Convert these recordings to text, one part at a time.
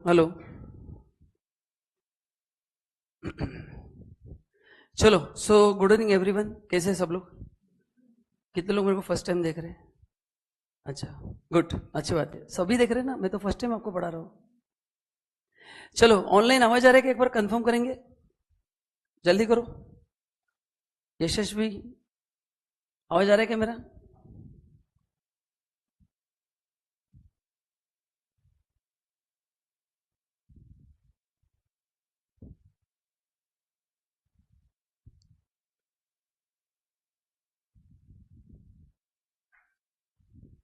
Hello. चलो, so good evening everyone. कैसे हैं सब लोग? कितने लोग मेरे को फर्स्ट टाइम देख रहे हैं? अच्छा, गुड, अच्छी बात है। सभी देख रहे हैं ना? मैं तो फर्स्ट टाइम आपको पढ़ा रहा हूँ। चलो, ऑनलाइन आवाज आ रहा है कि एक बार कंफर्म करेंगे? जल्दी करो। यशस्वी, आवाज आ रहा है क्या मेरा?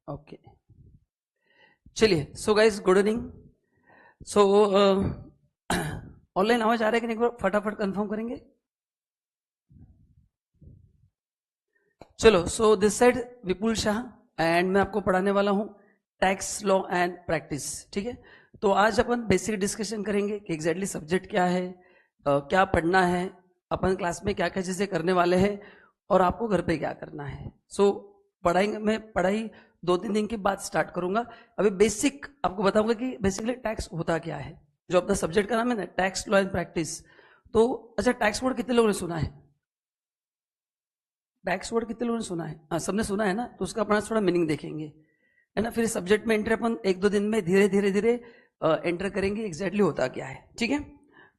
ओके, चलिए। So guys, good evening. सो ऑनलाइन आवाज आ रहा है कि नहीं, एक बार फटाफट कंफर्म करेंगे। चलो, so this side Vipul Shah and मैं आपको पढ़ाने वाला हूं टैक्स लॉ एंड प्रैक्टिस। ठीक है, तो आज अपन बेसिक डिस्कशन करेंगे कि एग्जैक्टली सब्जेक्ट क्या है, क्या पढ़ना है, अपन क्लास में क्या क्या चीजें करने वाले हैं और आपको घर पे क्या करना है। सो पढ़ाएंगे, मैं पढ़ाई 2-3 दिन के बाद स्टार्ट करूंगा। अभी बेसिक आपको बताऊंगा कि बेसिकली टैक्स होता क्या है। जो अपना सब्जेक्ट का नाम है ना, टैक्स लॉ एंड प्रैक्टिस। तो अच्छा, टैक्स वर्ड कितने लोगों ने सुना है? टैक्स वर्ड कितने लोगों ने सुना है? हाँ, सबने सुना है ना। तो उसका अपना थोड़ा मीनिंग देखेंगे, है ना। फिर सब्जेक्ट में एंटर अपन 1-2 दिन में धीरे धीरे धीरे एंटर करेंगे एग्जैक्टली होता क्या है। ठीक है,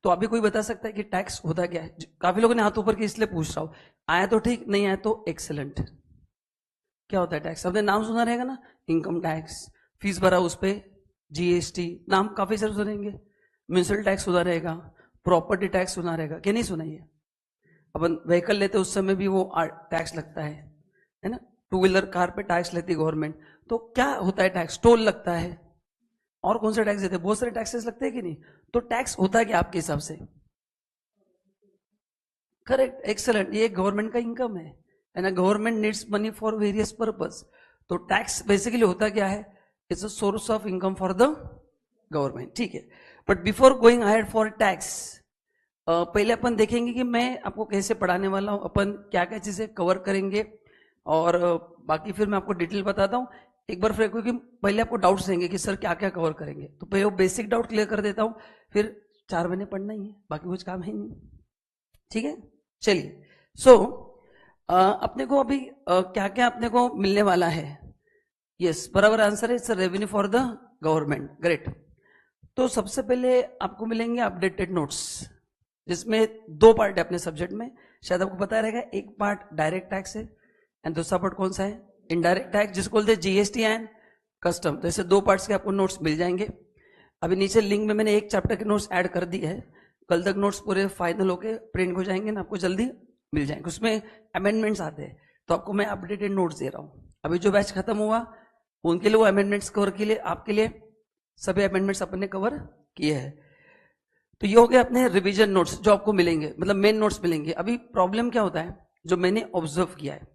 तो अभी कोई बता सकता है कि टैक्स होता क्या है? काफी लोगों ने हाथ ऊपर किया, इसलिए पूछ रहा हूं। आया तो ठीक, नहीं आया तो एक्सेलेंट। क्या होता है टैक्स? आपने नाम सुना रहेगा ना, इनकम टैक्स, फीस भरा उस पर, जीएसटी, नाम काफी सारे सुनेंगे। म्यूनिसिपल टैक्स सुना रहेगा, प्रॉपर्टी टैक्स सुना रहेगा, क्या नहीं सुनाइए? अपन व्हीकल लेते उस समय भी वो टैक्स लगता है ना। टू व्हीलर कार पे टैक्स लेती है गवर्नमेंट। तो क्या होता है टैक्स? टोल लगता है। और कौन से टैक्स देते हैं? बहुत सारे टैक्सेस लगते हैं कि नहीं? तो टैक्स होता है क्या आपके हिसाब से? Correct, excellent. ये गवर्नमेंट का इनकम है ना। Government needs money for various purpose. तो टैक्स बेसिकली होता क्या है? It's a source of income for the government. ठीक है, but before going ahead for tax, पहले अपन देखेंगे कि मैं आपको कैसे पढ़ाने वाला हूं, अपन क्या क्या चीजें कवर करेंगे और बाकी फिर मैं आपको डिटेल बताता हूं। एक बार फिर, क्योंकि पहले आपको डाउट्स देंगे कि सर क्या क्या कवर करेंगे, तो पहले वो बेसिक डाउट क्लियर कर देता हूं। फिर 4 महीने पढ़ना ही है, बाकी कुछ काम है ही नहीं। ठीक है, चलिए। सो अपने को अभी क्या क्या अपने को मिलने वाला है? यस, बराबर आंसर है, it's revenue for the government. Great. तो सबसे पहले आपको मिलेंगे अपडेटेड नोट्स, जिसमें 2 पार्ट है अपने सब्जेक्ट में। शायद आपको पता रहेगा, एक पार्ट डायरेक्ट टैक्स है एंड दूसरा पार्ट कौन सा है? इनडायरेक्ट टैक्स, जिसको बोलते हैं जीएसटी एंड कस्टम। तो ऐसे 2 पार्ट्स के आपको नोट्स मिल जाएंगे। अभी नीचे लिंक में मैंने एक चैप्टर के नोट्स ऐड कर दिए है। कल तक नोट्स पूरे फाइनल होके प्रिंट हो जाएंगे ना, आपको जल्दी मिल जाएंगे। उसमें अमेंडमेंट्स आते हैं, तो आपको मैं अपडेटेड नोट्स दे रहा हूँ। अभी जो बैच खत्म हुआ उनके लिए वो अमेंडमेंट्स कवर के लिए, आपके लिए सभी अमेंडमेंट्स अपन ने कवर किए हैं। तो ये हो गया अपने रिवीजन नोट्स जो आपको मिलेंगे, मतलब मेन नोट्स मिलेंगे। अभी प्रॉब्लम क्या होता है, जो मैंने ऑब्जर्व किया है,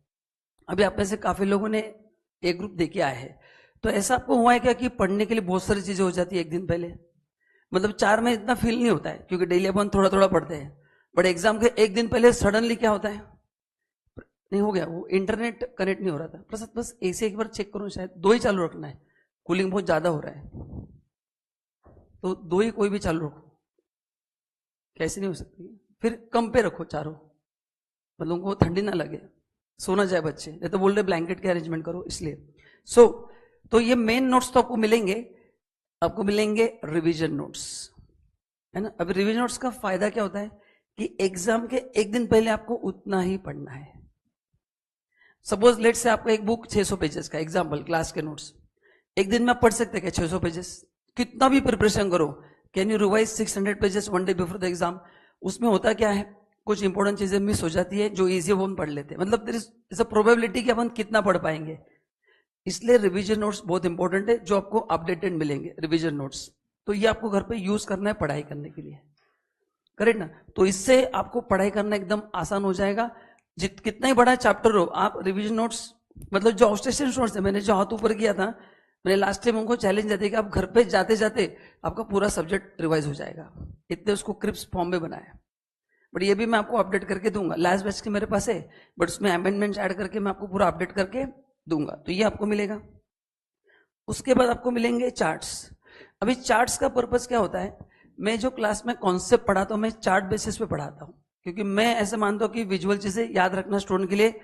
अभी आप में से काफी लोगों ने एक ग्रुप देके आए हैं, तो ऐसा आपको हुआ है क्या कि पढ़ने के लिए बहुत सारी चीजें हो जाती है एक दिन पहले? मतलब 4 में इतना फील नहीं होता है, क्योंकि डेली अपन थोड़ा थोड़ा पढ़ते हैं। बट एग्जाम के एक दिन पहले सडनली क्या होता है? नहीं हो गया, वो इंटरनेट कनेक्ट नहीं हो रहा था। प्रसाद बस एसी एक बार चेक करो, शायद 2 ही चालू रखना है, कूलिंग बहुत ज्यादा हो रहा है। तो 2 ही कोई भी चालू रखो। कैसे नहीं हो सकती? फिर कम पे रखो चारों, मतलब उनको ठंडी ना लगे, सोना जाए बच्चे। नहीं तो बोल रहे ब्लैंकेट के अरेंजमेंट करो, इसलिए। सो तो ये मेन नोट्स तो आपको मिलेंगे, आपको मिलेंगे रिवीजन नोट्स, है ना। अब रिवीजन नोट्स का फायदा क्या होता है कि एग्जाम के एक दिन पहले आपको उतना ही पढ़ना है। सपोज लेट से आपका एक बुक 600 पेजेस का, एग्जाम्पल क्लास के नोट्स, एक दिन में आप पढ़ सकते हैं क्या 600 पेजेस? कितना भी प्रिपरेशन करो, can you revise 600 pages one day before the exam? उसमें होता क्या है, कुछ इंपॉर्टेंट चीजें मिस हो जाती है, जो इजी वो हम पढ़ लेते हैं। मतलब देयर इज अ प्रोबेबिलिटी कि अपन कितना पढ़ पाएंगे। इसलिए रिवीजन नोट्स बहुत इंपॉर्टेंट है, जो आपको अपडेटेड मिलेंगे रिवीजन नोट्स। तो ये आपको घर पे यूज करना है पढ़ाई करने के लिए, करेक्ट ना। तो इससे आपको पढ़ाई करना एकदम आसान हो जाएगा। कितना ही बड़ा चैप्टर हो, आप रिवीजन नोट्स, मतलब जो ऑब्स्टेशन नोट्स है, मैंने जो हाथ ऊपर किया था, मैंने लास्ट टाइम उनको चैलेंज दिया था कि आप घर पे जाते जाते आपका पूरा सब्जेक्ट रिवाइज हो जाएगा, इतने उसको क्रिप्स फॉर्म में बनाया। बट ये भी मैं आपको अपडेट करके दूंगा, लास्ट बैच के मेरे पास है, बट उसमें अमेंडमेंट्स ऐड करके मैं आपको पूरा अपडेट करके दूंगा। तो ये आपको मिलेगा। उसके बाद आपको मिलेंगे चार्ट्स। अभी चार्ट्स का पर्पस क्या होता है, मैं जो क्लास में कॉन्सेप्ट पढ़ाता हूं मैं चार्ट बेसिस पे पढ़ाता हूं, क्योंकि मैं ऐसे मानता हूं कि विजुअल चीजें याद रखना स्टूडेंट के लिए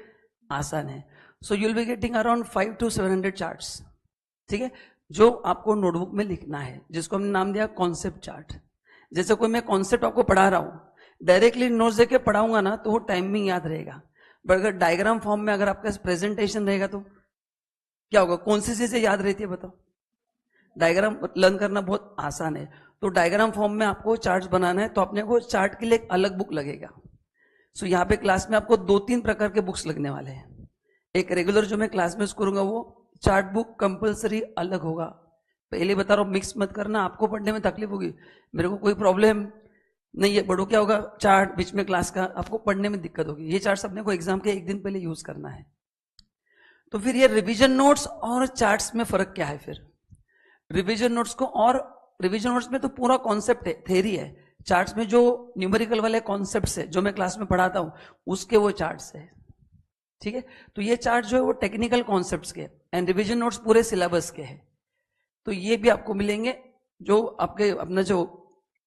आसान है. So you will be getting around 500 to 700 charts, ठीक है, जो आपको नोटबुक में लिखना है, जिसको हमने नाम दिया कॉन्सेप्ट चार्ट. जैसे कोई मैं कॉन्सेप्ट आपको पढ़ा रहा हूं, डायरेक्टली नोट्स देके पढ़ाऊंगा ना तो वो टाइमिंग याद रहेगा, बट अगर डायग्राम फॉर्म में अगर आपका प्रेजेंटेशन रहेगा तो क्या होगा, कौन सी चीजें याद रहती है बताओ. डायग्राम लर्न करना बहुत आसान है, तो डायग्राम फॉर्म में आपको चार्ट बनाना है तो अपने को चार्ट के लिए एक अलग बुक लगेगा. सो यहाँ पे क्लास में आपको 2-3 प्रकार के बुक्स लगने वाले हैं. एक रेगुलर जो मैं क्लास में करूंगा वो चार्ट बुक कंपलसरी अलग होगा. पहले बता रहा हूं मिक्स मत करना, आपको पढ़ने में तकलीफ होगी, मेरे को कोई प्रॉब्लम नहीं है, बड़ो क्या होगा चार्ट बीच में क्लास का आपको पढ़ने में दिक्कत होगी. ये चार्ट अपने को एग्जाम के एक दिन पहले यूज करना है. तो फिर ये रिवीजन नोट्स और चार्ट्स में फर्क क्या है. फिर रिवीजन नोट्स को, और रिवीजन नोट्स में तो पूरा कॉन्सेप्ट है, थ्योरी है. चार्ट्स में जो न्यूमेरिकल वाले कॉन्सेप्ट्स है जो मैं क्लास में पढ़ाता हूं उसके वो चार्ट्स है, ठीक है. तो ये चार्ट जो है वो टेक्निकल कॉन्सेप्ट्स के, एंड रिवीजन नोट्स पूरे सिलेबस के हैं. तो ये भी आपको मिलेंगे, जो आपके अपना जो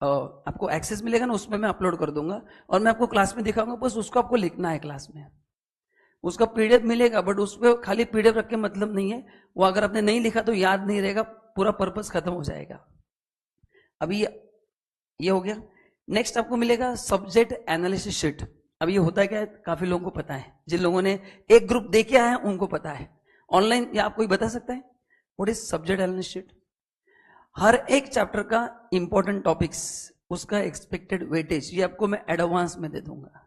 आपको एक्सेस मिलेगा ना उसमें मैं अपलोड कर दूंगा और मैं आपको क्लास में दिखाऊंगा, बस उसको आपको लिखना है क्लास में. उसका पीडीएफ मिलेगा, बट उसमें खाली पीडीएफ रख के मतलब नहीं है, वो अगर आपने नहीं लिखा तो याद नहीं रहेगा, पूरा पर्पस खत्म हो जाएगा. अभी ये हो गया. नेक्स्ट आपको मिलेगा सब्जेक्ट एनालिसिस शीट. अब ये होता है क्या है, काफी लोगों को पता है, जिन लोगों ने एक ग्रुप देखे आए हैं उनको पता है. ऑनलाइन या आप कोई बता सकता है what is subject analysis sheet. हर एक चैप्टर का इंपॉर्टेंट टॉपिक्स, उसका एक्सपेक्टेड वेटेज, ये आपको मैं एडवांस में दे दूंगा,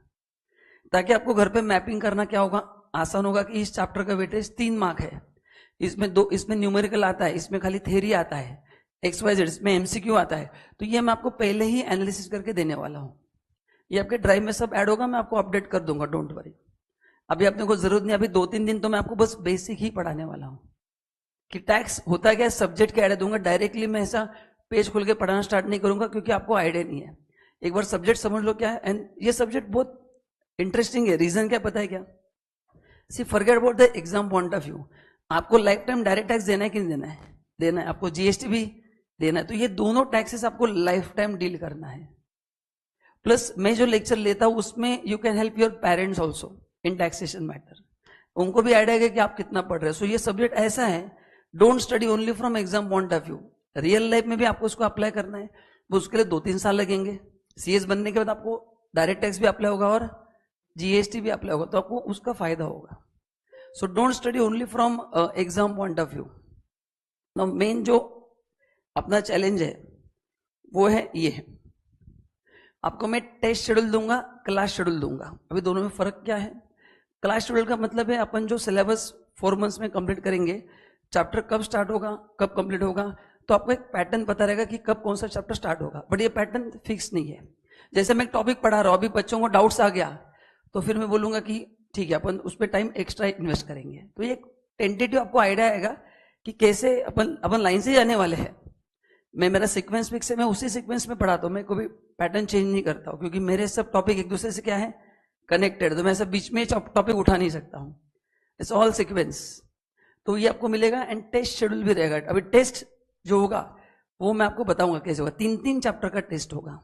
ताकि आपको घर पे मैपिंग करना क्या होगा, आसान होगा कि इस चैप्टर का वेटेज 3 मार्क है, इसमें न्यूमेरिकल आता है, इसमें खाली थ्योरी आता है, XYZ इसमें MCQ आता है. तो ये मैं आपको पहले ही एनालिसिस करके देने वाला हूं. ये आपके ड्राइव में सब ऐड होगा, मैं आपको अपडेट कर दूंगा, डोंट वरी. अभी आपने को जरूरत नहीं, अभी 2-3 दिन तो मैं आपको बस बेसिक ही पढ़ाने वाला हूं कि टैक्स होता क्या है, सब्जेक्ट के ऐड दूंगा. डायरेक्टली मैं ऐसा पेज खोल के पढ़ाना स्टार्ट नहीं करूंगा, क्योंकि आपको आइडिया नहीं है. एक बार सब्जेक्ट समझ लो क्या है, एंड ये सब्जेक्ट बहुत इंटरेस्टिंग है. रीजन क्या पता है क्या, see forget about the exam point of view. आपको लाइफ टाइम डायरेक्ट टैक्स देना है कि नहीं देना है, देना है. आपको GST भी देना है. तो ये दोनों टैक्सेस आपको लाइफ टाइम डील करना है. प्लस मैं जो लेक्चर लेता हूं उसमें you can help your parents also in taxation matter. उनको भी आइडिया है कि आप कितना पढ़ रहे हो. सो ये सब्जेक्ट ऐसा है, don't study only from exam point of view, real life में भी आपको उसको अप्लाई करना है. वो उसके लिए 2-3 साल लगेंगे. CS बनने के बाद आपको डायरेक्ट टैक्स भी अप्लाई होगा और GST भी अप्लाई होगा, तो आपको उसका फायदा होगा. So don't study only from exam point of view. Now main जो अपना चैलेंज है वो है ये, आपको मैं टेस्ट शेड्यूल दूंगा, क्लास शेड्यूल दूंगा. अभी दोनों में फर्क क्या है. क्लास शेड्यूल का मतलब है अपन जो सिलेबस 4 मंथ्स में कंप्लीट करेंगे, चैप्टर कब स्टार्ट होगा कब कंप्लीट होगा, तो आपको एक पैटर्न पता रहेगा कि कब कौन सा चैप्टर स्टार्ट होगा. बट ये पैटर्न फिक्स नहीं है. जैसे मैं एक टॉपिक पढ़ा रहा हूं, अभी बच्चों को डाउट्स आ गया तो फिर मैं बोलूंगा कि ठीक है अपन उस पर टाइम एक्स्ट्रा इन्वेस्ट करेंगे. तो ये टेंटेटिव आपको आइडिया आएगा कि कैसे अपन लाइन से जाने वाले हैं. मैं मेरा सीक्वेंस फिक्स है, मैं उसी सीक्वेंस में पढ़ाता हूँ, मैं कोई पैटर्न चेंज नहीं करता हूँ, क्योंकि मेरे सब टॉपिक एक दूसरे से क्या है, कनेक्टेड. तो मैं सब बीच में टॉपिक उठा नहीं सकता हूँ. It's all sequence. तो ये आपको मिलेगा, एंड टेस्ट शेड्यूल भी रहेगा. अभी टेस्ट जो होगा वो मैं आपको बताऊंगा कैसे होगा. 3-3 चैप्टर का टेस्ट होगा,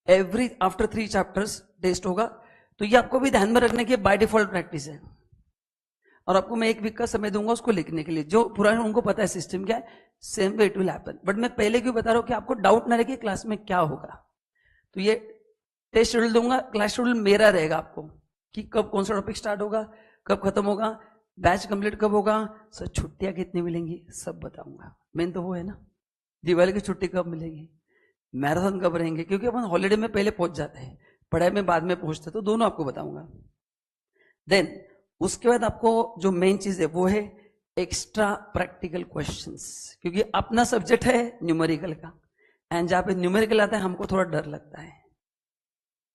एवरी आफ्टर 3 चैप्टर्स टेस्ट होगा. तो ये आपको भी ध्यान में रखने की बाय डिफॉल्ट प्रैक्टिस है. और आपको मैं 1 वीक का समय दूंगा उसको लिखने के लिए. जो पुराने उनको पता है सिस्टम क्या है, same way it will happen. But मैं पहले क्यों बता रहा हूं कि आपको डाउट ना रहे कि क्लास में क्या होगा. तो ये टेस्ट शेड्यूल दूंगा, क्लास शेड्यूल मेरा रहेगा आपको कि कब कौन सा टॉपिक स्टार्ट होगा, कब खत्म होगा, बैच कंप्लीट कब होगा, सर छुट्टियां कितनी मिलेंगी सब बताऊंगा. मेन तो वो है ना, दिवाली की छुट्टी कब मिलेगी, मैराथन कब रहेंगे, क्योंकि अपन हॉलीडे में पहले पहुंच जाते हैं, पढ़ाई में बाद में पहुंचते, तो दोनों आपको बताऊंगा. देन उसके बाद आपको जो मेन चीज है वो है एक्स्ट्रा प्रैक्टिकल क्वेश्चंस, क्योंकि अपना सब्जेक्ट है न्यूमेरिकल का, एंड जहां पे न्यूमेरिकल आता है हमको थोड़ा डर लगता है,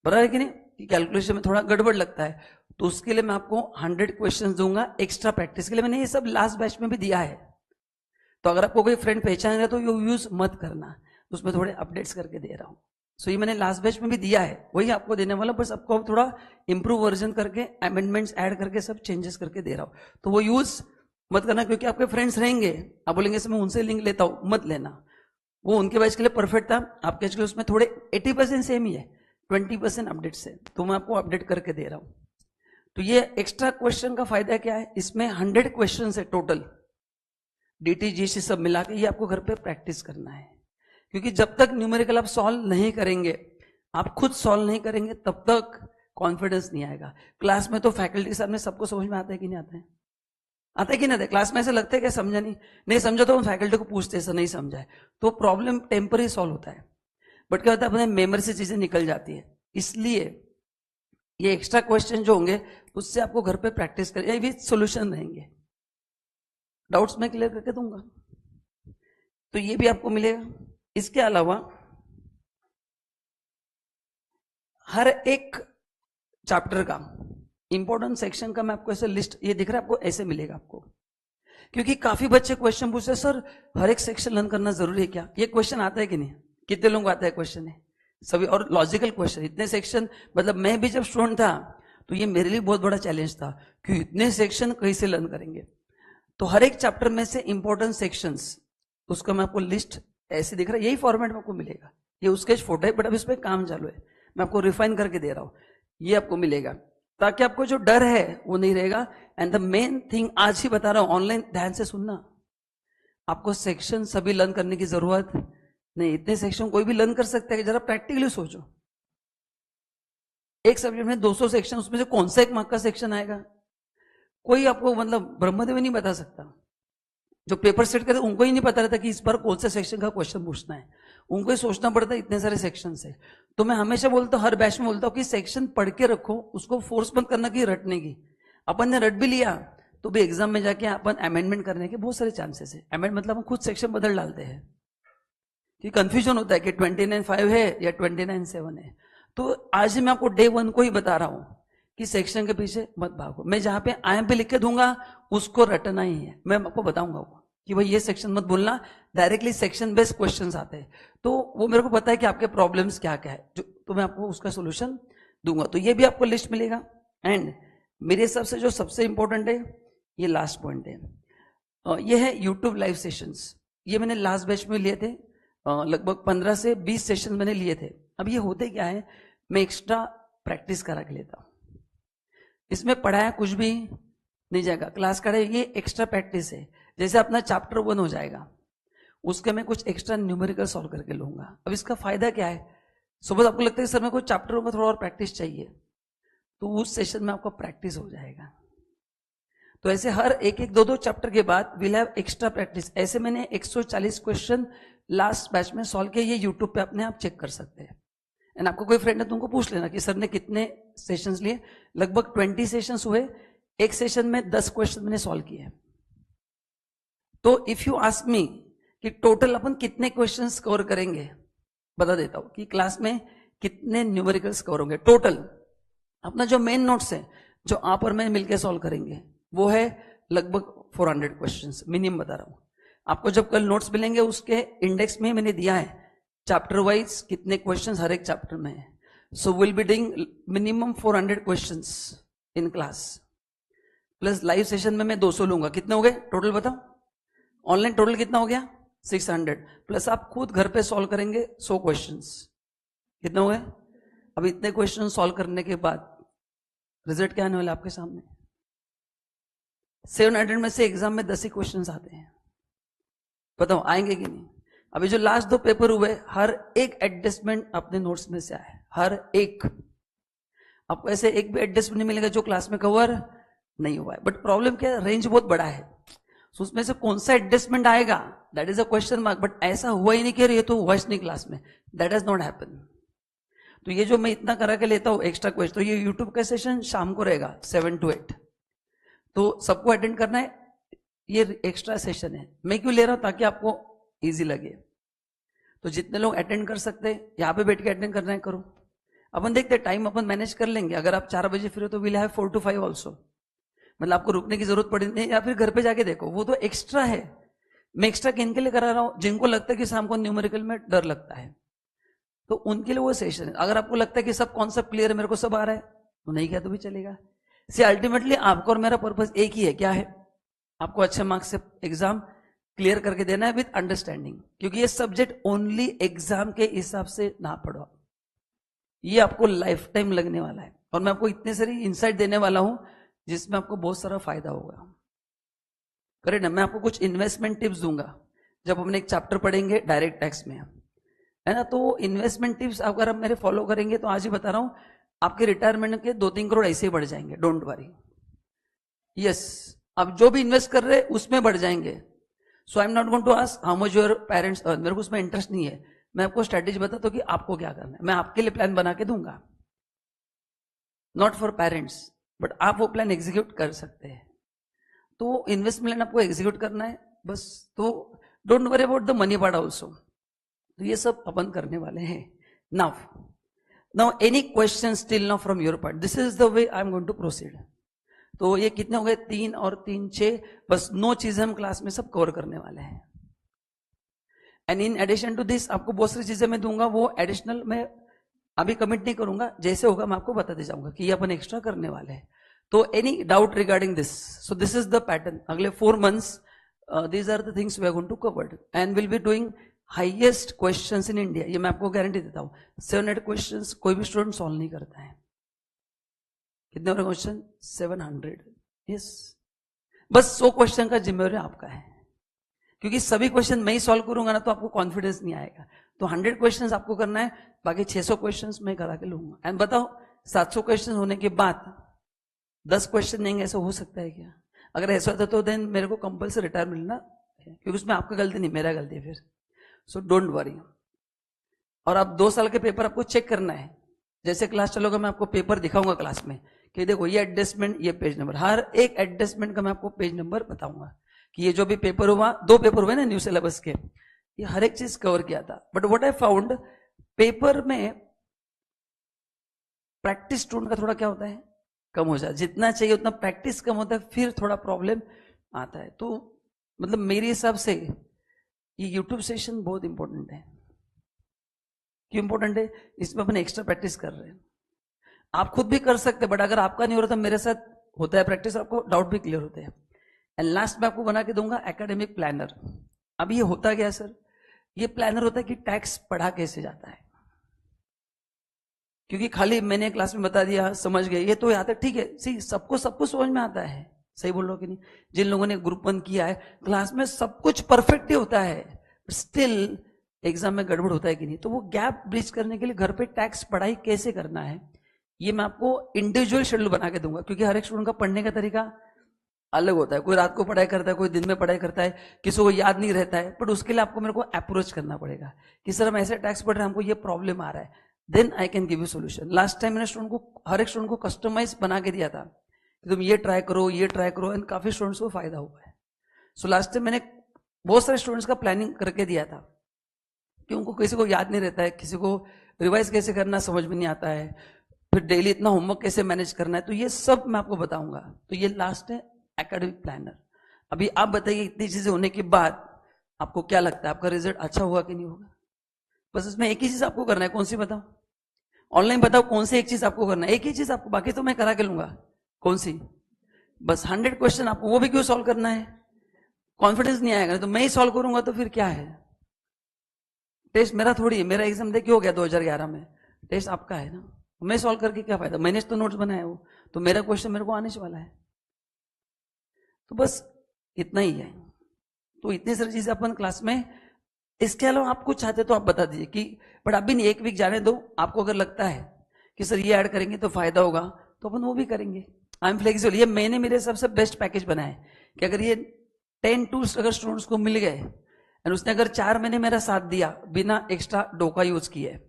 बराबर है कि नहीं, कि कैलकुलेशन में थोड़ा गड़बड़ लगता है. तो उसके लिए मैं आपको 100 क्वेश्चन दूंगा एक्स्ट्रा प्रैक्टिस के लिए. मैंने ये सब लास्ट बैच में भी दिया है, तो अगर आपको कोई फ्रेंड पहचान रहा तो ये यूज मत करना, उसमें थोड़े अपडेट्स करके दे रहा हूं. सो ये मैंने लास्ट बैच में भी दिया है, वही आपको देने वाला, बस आपको थोड़ा इंप्रूव वर्जन करके अमेंडमेंट्स ऐड करके सब चेंजेस करके दे रहा हूं. तो वो यूज मत करना, क्योंकि आपके फ्रेंड्स रहेंगे, आप बोलेंगे मैं उनसे लिंक लेता हूं, मत लेना. वो उनके बैच के लिए परफेक्ट था, आपके बैच के लिए उसमें थोड़े 80% सेम ही है, 20% अपडेट्स है, तो मैं आपको अपडेट करके दे रहा हूं। तो ये एक्स्ट्रा क्वेश्चन का फायदा क्या है, इसमें 100 क्वेश्चन है टोटल, DT GC सब मिला के, ये आपको घर पे प्रैक्टिस करना है। क्योंकि जब तक न्यूमेरिकल आप सॉल्व नहीं करेंगे, आप खुद सॉल्व नहीं करेंगे, तब तक कॉन्फिडेंस नहीं आएगा। क्लास में तो फैकल्टी के सामने सबको समझ में आता है कि नहीं आता है? आता है कि नहीं आता है? क्लास में ऐसे लगता है कि समझा नहीं समझा, तो हम फैकल्टी को पूछते ऐसा नहीं समझा है, तो प्रॉब्लम टेम्पररी सॉल्व होता है, बट क्या होता है अपने मेमोरी से चीजें निकल जाती है। इसलिए ये एक्स्ट्रा क्वेश्चन जो होंगे उससे आपको घर पे प्रैक्टिस करें, ये भी सोल्यूशन रहेंगे। डाउट्स मैं क्लियर करके दूंगा, तो ये भी आपको मिलेगा। इसके अलावा हर एक चैप्टर का इंपॉर्टेंट सेक्शन का मैं आपको ऐसे लिस्ट, ये दिख रहा है आपको, ऐसे मिलेगा आपको। क्योंकि काफी बच्चे क्वेश्चन पूछते हैं, सर हर एक सेक्शन लर्न करना जरूरी है क्या? ये क्वेश्चन आता है कि नहीं? कितने लोगों को आता है क्वेश्चन है? सभी, और लॉजिकल क्वेश्चन, इतने सेक्शन, मतलब मैं भी जब स्टूडेंट था तो ये मेरे लिए बहुत बड़ा चैलेंज था कि इतने सेक्शन कैसे लर्न करेंगे। तो हर एक चैप्टर में से इंपॉर्टेंट सेक्शंस, उसका मैं आपको लिस्ट ऐसे दिख रहा है, यही फॉर्मेट में आपको मिलेगा। ये उसके फोटो है, बट अब इस पर काम चालू है, मैं आपको रिफाइन करके दे रहा हूं, ये आपको मिलेगा, ताकि आपको जो डर है वो नहीं रहेगा। एंड द मेन थिंग आज ही बता रहा हूं, ऑनलाइन ध्यान से सुनना, आपको सेक्शन सभी लर्न करने की जरूरत नहीं, इतने सेक्शन कोई भी लर्न कर सकता है। जरा प्रैक्टिकली सोचो, एक सब्जेक्ट में 200 सेक्शन, उसमें से कौन सा एक मार्क का सेक्शन आएगा? कोई आपको मतलब ब्रह्मदेव नहीं बता सकता। जो पेपर सेट करते उनको ही नहीं पता रहता कि इस बार कौन से सेक्शन का क्वेश्चन पूछना है, उनको ही सोचना पड़ता है, इतने सारे सेक्शन है। तो मैं हमेशा बोलता हूं, हर बैच में बोलता हूं कि सेक्शन पढ़ के रखो, उसको फोर्स मत करना कि रटने की। अपन ने रट भी लिया तो भी एग्जाम में जाके अपन अमेंडमेंट करने के बहुत सारे चांसेस है। अमेंड मतलब हम खुद सेक्शन बदल डालते हैं कि कंफ्यूजन होता है कि 29.5 है या 29.7 है। तो आज मैं आपको डे 1 को ही बता रहा हूं कि सेक्शन के पीछे मत भागो। मैं जहां पे IM पे लिख के दूंगा उसको रटना ही है, मैं आपको बताऊंगा कि भाई ये सेक्शन मत बोलना, डायरेक्टली सेक्शन बेस्ड क्वेश्चंस आते हैं, तो वो मेरे को पता है कि आपके प्रॉब्लम्स क्या क्या है, तो मैं आपको उसका सोल्यूशन दूंगा। तो ये भी आपको लिस्ट मिलेगा। एंड मेरे हिसाब से जो सबसे इंपॉर्टेंट है, ये लास्ट पॉइंट है, ये है यूट्यूब लाइव सेशंस। ये मैंने लास्ट बैच में लिए थे, लगभग 15 से 20 सेशन मैंने लिए थे। अब ये होते क्या है, मैं एक्स्ट्रा प्रैक्टिस करा के लेता हूं, इसमें पढ़ाया कुछ भी नहीं जाएगा, क्लास का ये एक्स्ट्रा प्रैक्टिस है। जैसे अपना चैप्टर 1 हो जाएगा, उसके मैं कुछ एक्स्ट्रा न्यूमेरिकल सॉल्व करके लूंगा। अब इसका फायदा क्या है, सुबह आपको लगता है सर मैं कोई चैप्टर में थोड़ा और प्रैक्टिस चाहिए, तो उस सेशन में आपका प्रैक्टिस हो जाएगा। तो ऐसे हर एक 2 चैप्टर के बाद विल हैव एक्स्ट्रा प्रैक्टिस। ऐसे मैंने 140 क्वेश्चन लास्ट बैच में सॉल्व किए, ये यूट्यूब पे अपने आप चेक कर सकते हैं। एंड आपको कोई फ्रेंड है तुमको पूछ लेना कि सर ने कितने सेशंस लिए, लगभग 20 सेशंस हुए, एक सेशन में 10 क्वेश्चन मैंने सॉल्व किए। तो इफ यू आस्क मी कि टोटल अपन कितने क्वेश्चंस कवर करेंगे, बता देता हूं कि क्लास में कितने न्यूमेरिकल्स कवर होंगे टोटल। अपना जो मेन नोट्स है, जो आप और मैं मिलकर सॉल्व करेंगे, वो है लगभग 400 क्वेश्चंस मिनिमम बता रहा हूं आपको। जब कल नोट्स मिलेंगे उसके इंडेक्स में मैंने दिया है चैप्टर वाइज कितने क्वेश्चंस हर एक चैप्टर में है। So will be doing minimum 400 questions in class, plus live session में मैं 200 लूंगा। कितने हो गए टोटल बताओ? ऑनलाइन टोटल कितना हो गया? 600, प्लस आप खुद घर पे सॉल्व करेंगे 100 क्वेश्चंस। कितने हो गए? अब इतने क्वेश्चन सॉल्व करने के बाद रिजल्ट क्या आने वाला आपके सामने? 700 में से एग्जाम में 10 ही क्वेश्चन आते हैं, बताओ आएंगे कि नहीं? अभी जो लास्ट 2 पेपर हुए, हर एक एडजस्टमेंट अपने नोट्स में से आए, हर एक। आपको ऐसे एक भी एडजस्टमेंट नहीं मिलेगा जो क्लास में कवर नहीं हुआ है। बट प्रॉब्लम क्या है, रेंज बहुत बड़ा है, तो उसमें से कौन सा एडजस्टमेंट आएगा, that is a question mark. But ऐसा हुआ ही नहीं कि ये तो हुआ नहीं क्लास में, दैट हैज नॉट हैपन। तो ये जो मैं इतना करा के लेता हूं एक्स्ट्रा क्वेश्चन, तो ये यूट्यूब का सेशन शाम को रहेगा 7 to 8, तो सबको अटेंड करना है। ये एक्स्ट्रा सेशन है, मैं क्यों ले रहा हूं? ताकि आपको इजी लगे। तो जितने लोग अटेंड कर सकते हैं, यहां पे बैठ के अटेंड करना है करो। अपन देखते हैं, टाइम अपन मैनेज कर लेंगे। अगर आप 4 बजे फ्री हो तो विल हैव 4 to 5 ऑल्सो, मतलब आपको रुकने की जरूरत पड़ी नहीं, या फिर घर पे जाके देखो, वो तो एक्स्ट्रा है। मैं एक्स्ट्रा किन के लिए करा रहा हूं? जिनको लगता है कि शाम को न्यूमेरिकल में डर लगता है, तो उनके लिए वो सेशन है। अगर आपको लगता है कि सब कॉन्सेप्ट क्लियर है, मेरे को सब आ रहा है, तो नहीं किया तो भी चलेगा। से अल्टीमेटली आपको और मेरा पर्पस एक ही है, क्या है? आपको अच्छे मार्क्स से एग्जाम क्लियर करके देना है विद अंडरस्टैंडिंग, क्योंकि ये सब्जेक्ट ओनली एग्जाम के हिसाब से ना पढ़ो, ये आपको लाइफ टाइम लगने वाला है। और मैं आपको इतने सारी इंसाइट देने वाला हूं जिसमें आपको बहुत सारा फायदा होगा। करेक्ट ना? मैं आपको कुछ इन्वेस्टमेंट टिप्स दूंगा जब हमने एक चैप्टर पढ़ेंगे डायरेक्ट टैक्स में, है ना? तो इन्वेस्टमेंट टिप्स अगर आप मेरे फॉलो करेंगे तो आज ही बता रहा हूं आपके रिटायरमेंट के 2-3 करोड़ ऐसे ही बढ़ जाएंगे, डोंट वरी। यस, आप जो भी इन्वेस्ट कर रहे हैं उसमें बढ़ जाएंगे। So I am not going to ask how much your parents earn, मेरे को उसमें इंटरेस्ट नहीं है। मैं आपको स्ट्रेटेजी बताता हूं कि आपको क्या करना है, मैं आपके लिए प्लान बना के दूंगा, नॉट फॉर पेरेंट्स, बट आप वो प्लान एग्जीक्यूट कर सकते हैं। तो इन्वेस्टमेंट प्लान आपको एग्जीक्यूट करना है बस, तो don't worry about the money part also. तो ये सब अपन करने वाले हैं। Now any question still now from your part, this is the way I am going to proceed. तो ये कितने हो गए? 3 और 3 6, बस 9 चीजें हम क्लास में सब कवर करने वाले हैं। And in addition to this आपको बहुत सारी चीजें मैं दूंगा, वो एडिशनल मैं अभी कमिट नहीं करूंगा, जैसे होगा मैं आपको बताते जाऊंगा कि ये अपन एक्स्ट्रा करने वाले हैं। तो any doubt regarding this? So this is the pattern. अगले 4 months these are the things we are going to cover and we'll be doing highest questions in India, ये मैं आपको गारंटी देता हूं। 700 क्वेश्चंस कोई भी स्टूडेंट सॉल्व नहीं करता है। कितने और क्वेश्चन? 700। यस, बस 100 क्वेश्चन का जिम्मेवारी आपका है, क्योंकि सभी क्वेश्चन मैं ही सॉल्व करूंगा ना तो आपको कॉन्फिडेंस नहीं आएगा। तो 100 क्वेश्चंस आपको करना है, बाकी 600 क्वेश्चंस मैं करा के लूंगा। एंड बताओ 700 क्वेश्चन होने के बाद 10 क्वेश्चन नहीं, ऐसा हो सकता है क्या? अगर ऐसा होता तो देन मेरे को कंपल्सरी रिटायर मिलना, क्योंकि उसमें आपका गलती नहीं, मेरा गलती है फिर। So don't worry. और आप 2 साल के पेपर आपको चेक करना है, जैसे क्लास चलोगा मैं आपको पेपर दिखाऊंगा क्लास में कि देखो ये एडजस्टमेंट, ये पेज नंबर, हर एक एडजस्टमेंट का मैं आपको पेज नंबर बताऊंगा कि ये जो भी पेपर हुआ, 2 पेपर हुए ना न्यू सिलेबस के, ये हर एक चीज कवर किया था। But what I found, paper में प्रैक्टिस स्टूडेंट का थोड़ा क्या होता है, कम हो जाता है। जितना चाहिए उतना प्रैक्टिस कम होता है, फिर थोड़ा प्रॉब्लम आता है। तो मतलब मेरे हिसाब से ये यूट्यूब सेशन बहुत इंपॉर्टेंट है। क्यों इंपॉर्टेंट है? इसमें अपन एक्स्ट्रा प्रैक्टिस कर रहे हैं। आप खुद भी कर सकते हैं, बट अगर आपका नहीं हो रहा तो मेरे साथ होता है प्रैक्टिस, आपको डाउट भी क्लियर होते हैं। एंड लास्ट में आपको बना के दूंगा एकेडमिक प्लानर। अब ये होता क्या है सर? ये प्लानर होता है कि टैक्स पढ़ा कैसे जाता है, क्योंकि खाली मैंने क्लास में बता दिया समझ गए ये तो आता है, ठीक है, सी सबको सब कुछ समझ में आता है, सही बोल रहा हूं कि नहीं? जिन लोगों ने ग्रुप 1 किया है, क्लास में सब कुछ परफेक्ट ही होता है, स्टिल एग्जाम में गड़बड़ होता है कि नहीं? तो वो गैप ब्रिज करने के लिए घर पे टैक्स पढ़ाई कैसे करना है, ये मैं आपको इंडिविजुअल शेड्यूल बना के दूंगा, क्योंकि हर एक स्टूडेंट का पढ़ने का तरीका अलग होता है। कोई रात को पढ़ाई करता है, कोई दिन में पढ़ाई करता है, किसी को याद नहीं रहता है। बट उसके लिए आपको मेरे को अप्रोच करना पड़ेगा कि सर हम ऐसे टैक्स पढ़ रहे हैं, हमको ये प्रॉब्लम आ रहा है, then I can give you solution. Last time मैंने स्टूडेंट को, हर एक स्टूडेंट को कस्टमाइज बना के दिया था कि तुम ये ट्राई करो, ये ट्राई करो, एंड काफी स्टूडेंट्स को फायदा हुआ है। सो लास्ट टाइम मैंने बहुत सारे स्टूडेंट्स का प्लानिंग करके दिया था कि उनको किसी को याद नहीं रहता है, किसी को रिवाइज कैसे करना समझ में नहीं आता है, फिर डेली इतना होमवर्क कैसे मैनेज करना है, तो ये सब मैं आपको बताऊंगा। तो ये लास्ट है एकेडमिक प्लानर। अभी आप बताइए इतनी चीजें होने के बाद आपको क्या लगता है, आपका रिजल्ट अच्छा हुआ कि नहीं होगा? बस इसमें एक ही चीज आपको करना है, कौन सी बताओ? ऑनलाइन बताओ कौन सी एक चीज आपको करना है, एक ही चीज आपको, बाकी तो मैं करा के लूंगा। कौन सी? बस 100 क्वेश्चन आपको, वो भी क्यों सॉल्व करना है? कॉन्फिडेंस नहीं आएगा तो मैं ही सॉल्व करूंगा तो फिर क्या है? टेस्ट मेरा थोड़ी है, मेरा एग्जाम देखिए हो गया 2011 में, टेस्ट आपका है ना। मैं सॉल्व करके क्या फायदा, मैंने तो नोट्स बनाए वो, तो मेरा क्वेश्चन मेरे को आने वाला है। तो बस इतना ही है। तो इतनी सारी चीजें अपन क्लास में, इसके अलावा आप कुछ चाहते तो आप बता दीजिए कि, बट अभी नहीं, 1 वीक जाने दो। आपको अगर लगता है कि सर ये ऐड करेंगे तो फायदा होगा तो अपन वो भी करेंगे। I am flexible. ये मैंने मेरे सबसे बेस्ट पैकेज बनाया है कि अगर ये 10 टूल्स अगर स्टूडेंट्स को मिल गए और उसने अगर 4 महीने मेरा साथ दिया बिना एक्स्ट्रा डोका यूज किए।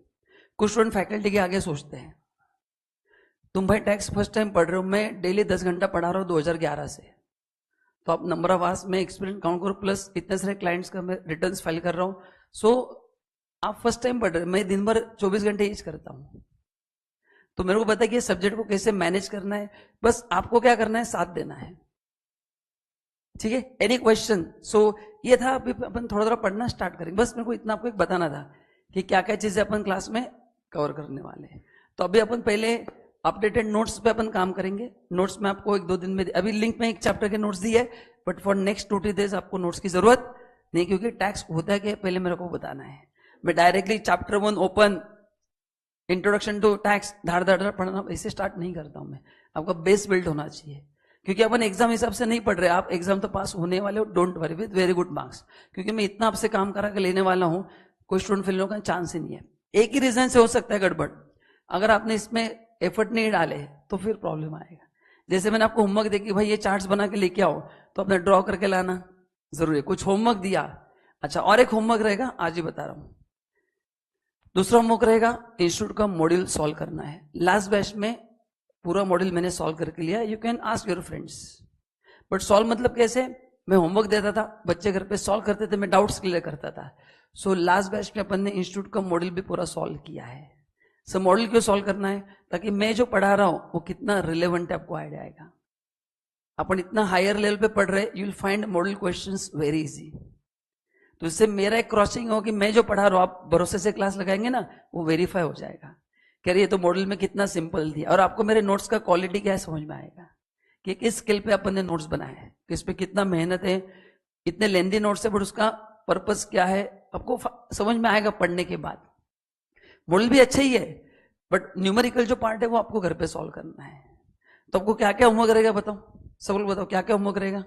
कुछ स्टूडेंट फैकल्टी के आगे सोचते हैं, तुम भाई टैक्स फर्स्ट टाइम पढ़ रहे हो, मैं डेली 10 घंटा पढ़ा रहा हूँ 2011 से, तो आप नंबर ऑफ आवर्स में एक्सपीरियंस काउंट करो, प्लस इतने सारे क्लाइंट्स का मैं रिटर्न्स फाइल कर रहा हूँ। सो आप फर्स्ट टाइम पढ़ रहे हो, मैं दिन भर 24 घंटे यूज करता हूँ, तो मेरे को पता है कि सब्जेक्ट को कैसे मैनेज करना है। बस आपको क्या करना है, साथ देना है। ठीक है, एनी क्वेश्चन? सो ये था, अभी अपन थोड़ा थोड़ा पढ़ना स्टार्ट करेंगे। बस मेरे को इतना आपको एक बताना था कि क्या क्या चीजें अपन क्लास में कवर करने वाले हैं। तो अभी अपन पहले अपडेटेड नोट्स पे अपन काम करेंगे। नोट्स में आपको 1-2 दिन में, अभी लिंक में एक चैप्टर के नोट्स दी है, बट फॉर नेक्स्ट 2-3 डेज आपको नोट्स की जरूरत नहीं, क्योंकि टैक्स होता है क्या पहले मेरे को बताना है। मैं directly chapter 1 open introduction to tax धाड़ धाड़ पढ़ना ऐसे स्टार्ट नहीं करता हूं मैं। आपका बेस बिल्ड होना चाहिए, क्योंकि अपन एग्जाम हिसाब से नहीं पढ़ रहे, आप एग्जाम तो पास होने वाले हो, don't worry with very good marks, क्योंकि मैं इतना आपसे काम करा के लेने वाला हूं, कोई स्टूडेंट फेल होने का चांस ही नहीं है। एक ही रीजन से हो सकता है गड़बड़, अगर आपने इसमें एफर्ट नहीं डाले तो फिर प्रॉब्लम आएगा। जैसे मैंने आपको होमवर्क देखी, भाई ये चार्ट्स बना के लेके आओ, तो अपने ड्रॉ करके लाना जरूरी है। कुछ होमवर्क दिया, अच्छा और एक होमवर्क रहेगा, आज ही बता रहा हूं, दूसरा होमवर्क रहेगा इंस्टीट्यूट का मॉड्यूल सॉल्व करना है। लास्ट बैच में पूरा मॉड्यूल मैंने सॉल्व करके लिया, you can ask your friends. But solve मतलब कैसे, मैं होमवर्क देता था, बच्चे घर पे सॉल्व करते थे, मैं डाउट्स क्लियर करता था। सो लास्ट बैच में अपन ने इंस्टीट्यूट का मॉड्यूल भी पूरा सॉल्व किया है। सो मॉड्यूल क्यों सॉल्व करना है, ताकि मैं जो पढ़ा रहा हूं वो कितना रिलेवेंट है आपको आइडिया आएगा। अपन इतना हायर लेवल पे पढ़ रहे, you will find model questions very easy. तो इससे मेरा एक क्रॉसिंग हो कि मैं जो पढ़ा रहा हूं, आप भरोसे से क्लास लगाएंगे ना, वो वेरीफाई हो जाएगा, कह रही है तो मॉडल में कितना सिंपल दिया, और आपको मेरे नोट्स का क्वालिटी क्या है समझ में आएगा कि किस स्किल पे अपन ने नोट्स बनाए हैं, किस पे कितना मेहनत है, इतने लेंदी नोट्स है, बट उसका पर्पस क्या है आपको समझ में आएगा पढ़ने के बाद। मॉडल भी अच्छा ही है, बट न्यूमेरिकल जो पार्ट है वो आपको घर पे सॉल्व करना है। तो आपको क्या क्या होमवर्क रहेगा बताओ, सब लोग बताओ क्या क्या होमवर्क रहेगा।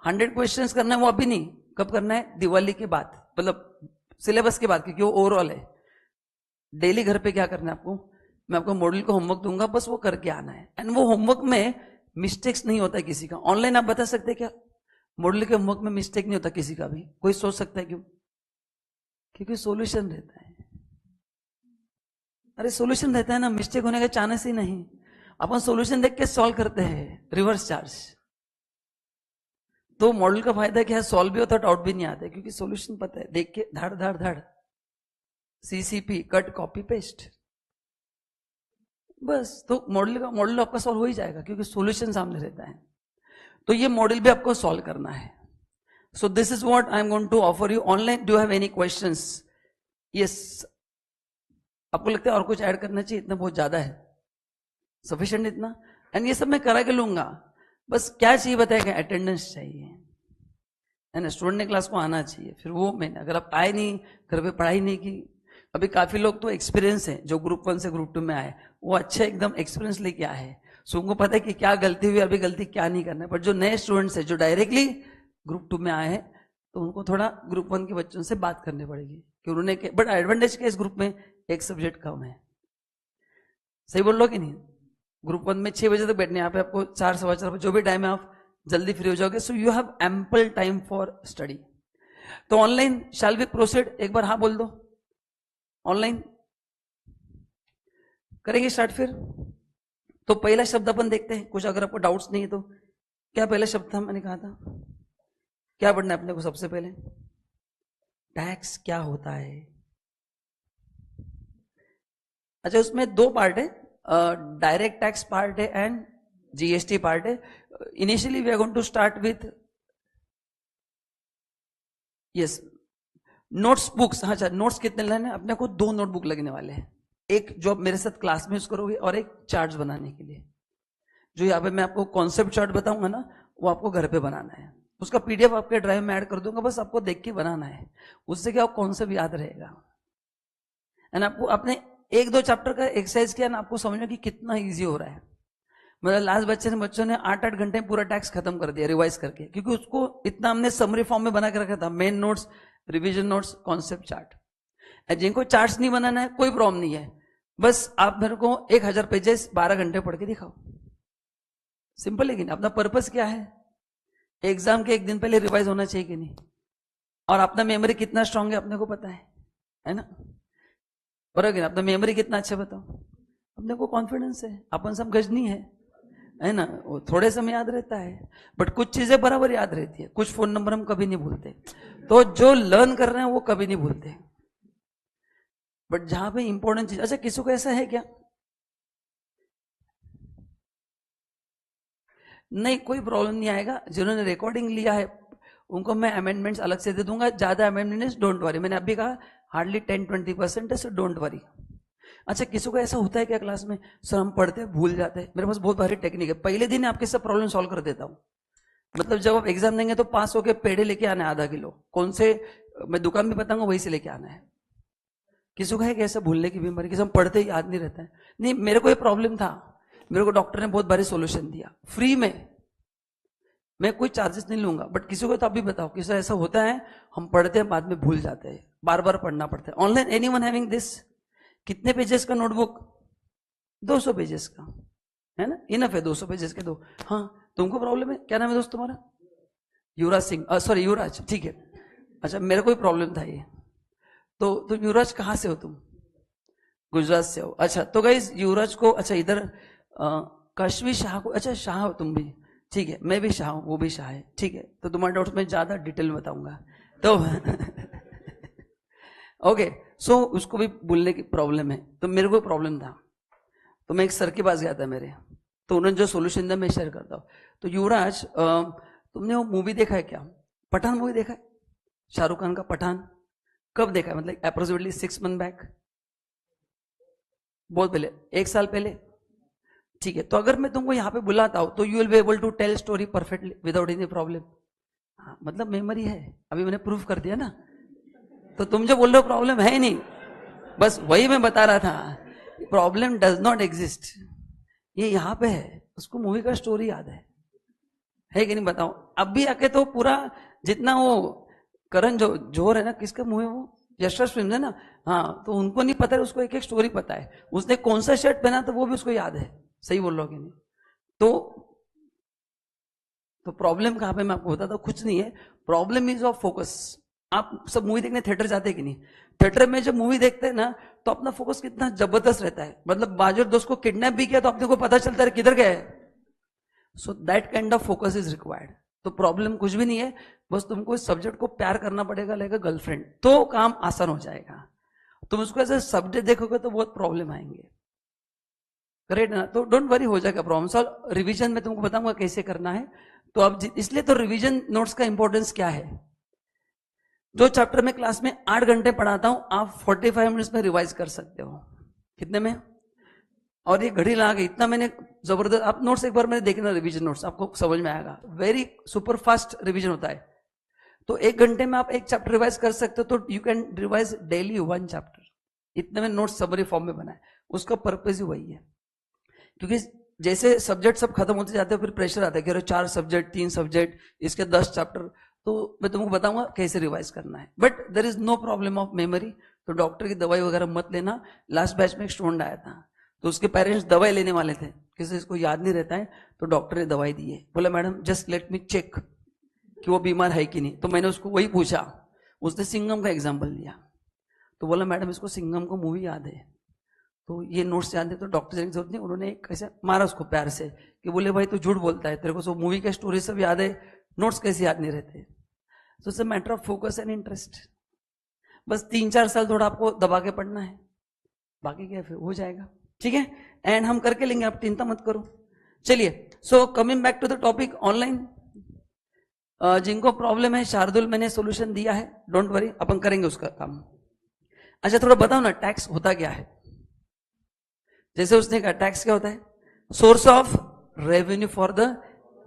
100 क्वेश्चंस करना है, वो अभी नहीं, कब करना है, दिवाली के बाद, मतलब सिलेबस के बाद, क्योंकि वो ओवरऑल है। डेली घर पे क्या करना है आपको, मैं आपको मॉड्यूल को होमवर्क दूंगा, बस वो करके आना है। एंड वो होमवर्क में मिस्टेक्स नहीं होता है किसी का। ऑनलाइन आप बता सकते हैं क्या, मॉड्यूल के होमवर्क में मिस्टेक नहीं होता किसी का भी, कोई सोच सकता है क्यों, क्योंकि सॉल्यूशन रहता है। अरे सॉल्यूशन रहता है ना, मिस्टेक होने का चांस ही नहीं। अपन सॉल्यूशन देख के सॉल्व करते हैं, रिवर्स चार्ज। तो मॉडल का फायदा क्या है, सॉल्व भी होता है, डाउट भी नहीं आता, क्योंकि सॉल्यूशन पता है, देख के धड़ धड़ धड़, सीसीपी कट कॉपी पेस्ट, बस। तो मॉडल आपका सॉल्व हो ही जाएगा, क्योंकि सॉल्यूशन सामने रहता है। तो ये मॉडल भी आपको सॉल्व करना है। So this is what I am going to offer you online. Do you have any questions? Yes, आपको लगता है और कुछ ऐड करना चाहिए, इतना बहुत ज्यादा है, सफिशिएंट इतना? एंड ये सब मैं करा के लूंगा, बस क्या चाहिए बताएगा, अटेंडेंस चाहिए, है ना, स्टूडेंट ने क्लास को आना चाहिए। फिर वो मैंने, अगर आप आए नहीं, घर पे पढ़ाई नहीं की, अभी काफी लोग तो एक्सपीरियंस है, जो ग्रुप 1 से ग्रुप 2 में आए, वो अच्छे एकदम एक्सपीरियंस लेके आए हैं, सो उनको पता है कि क्या गलती हुई, अभी गलती क्या नहीं करना है। बट जो नए स्टूडेंट्स है, जो डायरेक्टली ग्रुप 2 में आए हैं, तो उनको थोड़ा ग्रुप 1 के बच्चों से बात करनी पड़ेगी कि उन्होंने, बट एडवांटेज क्या, इस ग्रुप में एक सब्जेक्ट कम है। सही बोल लो कि नहीं? ग्रुप 1 में 6 बजे तक बैठने, यहाँ पे आपको 4 सवा 4 जो भी टाइम है आप जल्दी फ्री हो जाओगे। So you have ample time for study. तो ऑनलाइन शैल वी प्रोसीड, एक बार हाँ बोल दो, ऑनलाइन करेंगे स्टार्ट। फिर तो पहला शब्द अपन देखते हैं, कुछ अगर आपको डाउट्स नहीं है तो। क्या पहला शब्द था, मैंने कहा था क्या पढ़ना है अपने को सबसे पहले, टैक्स क्या होता है। अच्छा, उसमें 2 पार्ट है, डायरेक्ट टैक्स पार्ट है एंड जीएसटी पार्ट है। Initially we are going to start with yes notes books. हाँ, नोट्स कितने लेने अपने को, 2 नोटबुक लगने वाले हैं, एक जो आप मेरे साथ क्लास में यूज करोगे और एक चार्ट्स बनाने के लिए। जो यहाँ पे मैं आपको कॉन्सेप्ट चार्ट बताऊंगा ना, वो आपको घर पे बनाना है, उसका पीडीएफ आपके ड्राइव में ऐड कर दूंगा, बस आपको देख के बनाना है। उससे क्या कॉन्सेप्ट याद रहेगा, एंड आपको अपने 1-2 चैप्टर का एक्सरसाइज किया ना, आपको समझना कि कितना ईजी हो रहा है। मतलब लास्ट बच्चों ने 8-8 घंटे में पूरा टैक्स खत्म कर दिया रिवाइज करके, क्योंकि उसको इतना हमने समरी फॉर्म में बना के रखा था, main notes, revision notes, concept chart. जिनको चार्ट्स नहीं बनाना है कोई प्रॉब्लम नहीं है, बस आप मेरे को 1000 पेजेस 12 घंटे पढ़ के दिखाओ, सिंपल। लेकिन अपना पर्पस क्या है, एग्जाम के 1 दिन पहले रिवाइज होना चाहिए कि नहीं, और अपना मेमोरी कितना स्ट्रांग है अपने को पता है ना, बराबर। अपना मेमोरी कितना अच्छा बताओ, अपने को कॉन्फिडेंस है, अपन सब गजनी है ना, वो थोड़े समय याद रहता है, बट कुछ चीजें बराबर याद रहती है, कुछ फोन नंबर हम कभी नहीं भूलते। तो जो लर्न कर रहे हैं वो कभी नहीं भूलते, बट जहां पे इंपॉर्टेंट चीज। अच्छा, किसी को ऐसा है क्या? नहीं, कोई प्रॉब्लम नहीं आएगा। जिन्होंने रिकॉर्डिंग लिया है उनको मैं अमेंडमेंट्स अलग से दे दूंगा, ज्यादा अमेंडमेंट्स डोंट वरी, मैंने अभी कहा हार्डली 10-20% है, सो डोंट वरी। अच्छा, किसी को ऐसा होता है क्या क्लास में, सर हम पढ़ते हैं भूल जाते हैं? मेरे पास बहुत भारी टेक्निक है, पहले दिन आपके सब प्रॉब्लम सॉल्व कर देता हूं, मतलब जब आप एग्जाम देंगे तो पास होके पेड़े लेके आना है आधा किलो, कौन से मैं दुकान भी बताऊंगा वही से लेके आना है। किसी को है कि ऐसा भूलने की बीमारी, किसी हम पढ़ते ही याद नहीं रहता है। नहीं, मेरे को ये प्रॉब्लम था, मेरे को डॉक्टर ने बहुत बारी सोल्यूशन दिया फ्री में, मैं कोई चार्जेस नहीं लूंगा, बट किसी को तो आप भी बताओ, किसी ऐसा होता है हम पढ़ते हैं बाद में भूल जाते हैं, बार बार पढ़ना पड़ता है। Online anyone having this? कितने पेजेस का नोटबुक? 200 पेजेस का, है ना, इनफ है 200 पेजेस के दो। हाँ, तुमको प्रॉब्लम है, क्या नाम है दोस्त तुम्हारा? युवराज सिंह, सॉरी युवराज, ठीक है। अच्छा, मेरा कोई प्रॉब्लम था ये। तो तुम युवराज कहाँ से हो तुम? गुजरात से हो, अच्छा। तो गाइस युवराज को, अच्छा इधर कश्मी शाह को, अच्छा शाह हो तुम भी, ठीक है, मैं भी शाह हूं, वो भी शाह है, ठीक है। तो तुम्हारे डाउट्स में ज्यादा डिटेल में बताऊंगा तो ओके। सो उसको भी बोलने की प्रॉब्लम है, तो मेरे को प्रॉब्लम था, तो मैं एक सर के पास गया था मेरे, तो उन्होंने जो सोल्यूशन दिया मैं शेयर करता हूँ। तो युवराज, तुमने वो मूवी देखा है क्या, पठान मूवी देखा है, शाहरुख खान का पठान? कब देखा है, मतलब अप्रोक्सीमेटली 6 मंथ बैक? बहुत पहले, 1 साल पहले, ठीक है। तो अगर मैं तुमको यहाँ पे बुलाता हूं तो you will be able to tell story perfectly without any problem. हाँ, मतलब मेमोरी है, अभी मैंने प्रूफ कर दिया ना। तो तुम जो बोल रहे हो प्रॉब्लम है ही नहीं, बस वही मैं बता रहा था, प्रॉब्लम डज नॉट एग्जिस्ट, ये यहाँ पे है, उसको मूवी का स्टोरी याद है कि नहीं बताओ? अब भी आके तो पूरा, जितना वो करण जो जोहर है ना, किसका मूवी वो, यशराज फिल्म है ना, हाँ, तो उनको नहीं पता है, उसको एक एक स्टोरी पता है, उसने कौन सा शर्ट पहना तो वो भी उसको याद है। सही बोल रहा हो कि नहीं? तो प्रॉब्लम कहां पे, मैं आपको बताता हूं, कुछ नहीं है, प्रॉब्लम इज ऑफ फोकस। आप सब मूवी देखने थिएटर जाते हैं कि नहीं? थिएटर में जब मूवी देखते हैं ना, तो अपना फोकस कितना जबरदस्त रहता है, मतलब बाजू दोस्त को किडनैप भी किया तो अपने को पता चलता है किधर गए। So that kind of focus is required. तो प्रॉब्लम कुछ भी नहीं है, बस तुमको इस सब्जेक्ट को प्यार करना पड़ेगा, लाइक गर्लफ्रेंड, तो काम आसान हो जाएगा। तुम उसको ऐसे सब्जेक्ट देखोगे तो बहुत प्रॉब्लम आएंगे, करेक्ट ना? तो डोंट वरी, हो जाएगा प्रॉब्लम सॉल्व। रिवीजन में तुमको बताऊंगा कैसे करना है। तो अब इसलिए तो रिवीजन नोट्स का इंपॉर्टेंस क्या है, जो चैप्टर में क्लास में 8 घंटे पढ़ाता हूं, आप 45 मिनट्स में रिवाइज कर सकते हो। कितने में? और ये घड़ी लगा के इतना मैंने जबरदस्त, आप नोट्स एक बार मैंने देखना, रिवीजन नोट्स आपको समझ में आएगा, वेरी सुपर फास्ट रिवीजन होता है। तो 1 घंटे में आप एक चैप्टर रिवाइज कर सकते हो, तो you can revise daily 1 chapter. इतने में नोट्स समरी फॉर्म में बनाए, उसका पर्पज ही वही है। क्योंकि जैसे सब्जेक्ट सब खत्म होते जाते हैं, फिर प्रेशर आता है कि अरे 4 सब्जेक्ट, 3 सब्जेक्ट, इसके 10 चैप्टर, तो मैं तुमको बताऊंगा कैसे रिवाइज करना है। But there is no problem of memory, तो डॉक्टर की दवाई वगैरह मत लेना। लास्ट बैच में एक स्टूडेंट आया था, तो उसके पेरेंट्स दवाई लेने वाले थे, किसी इसको याद नहीं रहता है, तो डॉक्टर ने दवाई दी है, बोला madam just let me check कि वो बीमार है कि नहीं। तो मैंने उसको वही पूछा, उसने सिंघम का एग्जाम्पल लिया, तो बोला मैडम इसको सिंघम को मूवी याद है, तो ये नोट्स याद है, तो डॉक्टर जाने की जरूरत नहीं, उन्होंने कैसे मारा उसको प्यार से कि बोले भाई तू झूठ बोलता है, तेरे को सब मूवी का स्टोरी सब याद है, नोट्स कैसे याद नहीं रहते। तो it's a matter of focus and interest. बस 3-4 साल थोड़ा आपको दबा के पढ़ना है, बाकी क्या फिर हो जाएगा, ठीक है। एंड हम करके लेंगे, आप चिंता मत करो। चलिए, so coming back to the topic online, जिनको प्रॉब्लम है, शार्दुल मैंने सोल्यूशन दिया है, डोंट वरी, अपन करेंगे उसका काम। अच्छा थोड़ा बताओ ना, टैक्स होता क्या है? जैसे उसने कहा टैक्स क्या होता है, source of revenue for the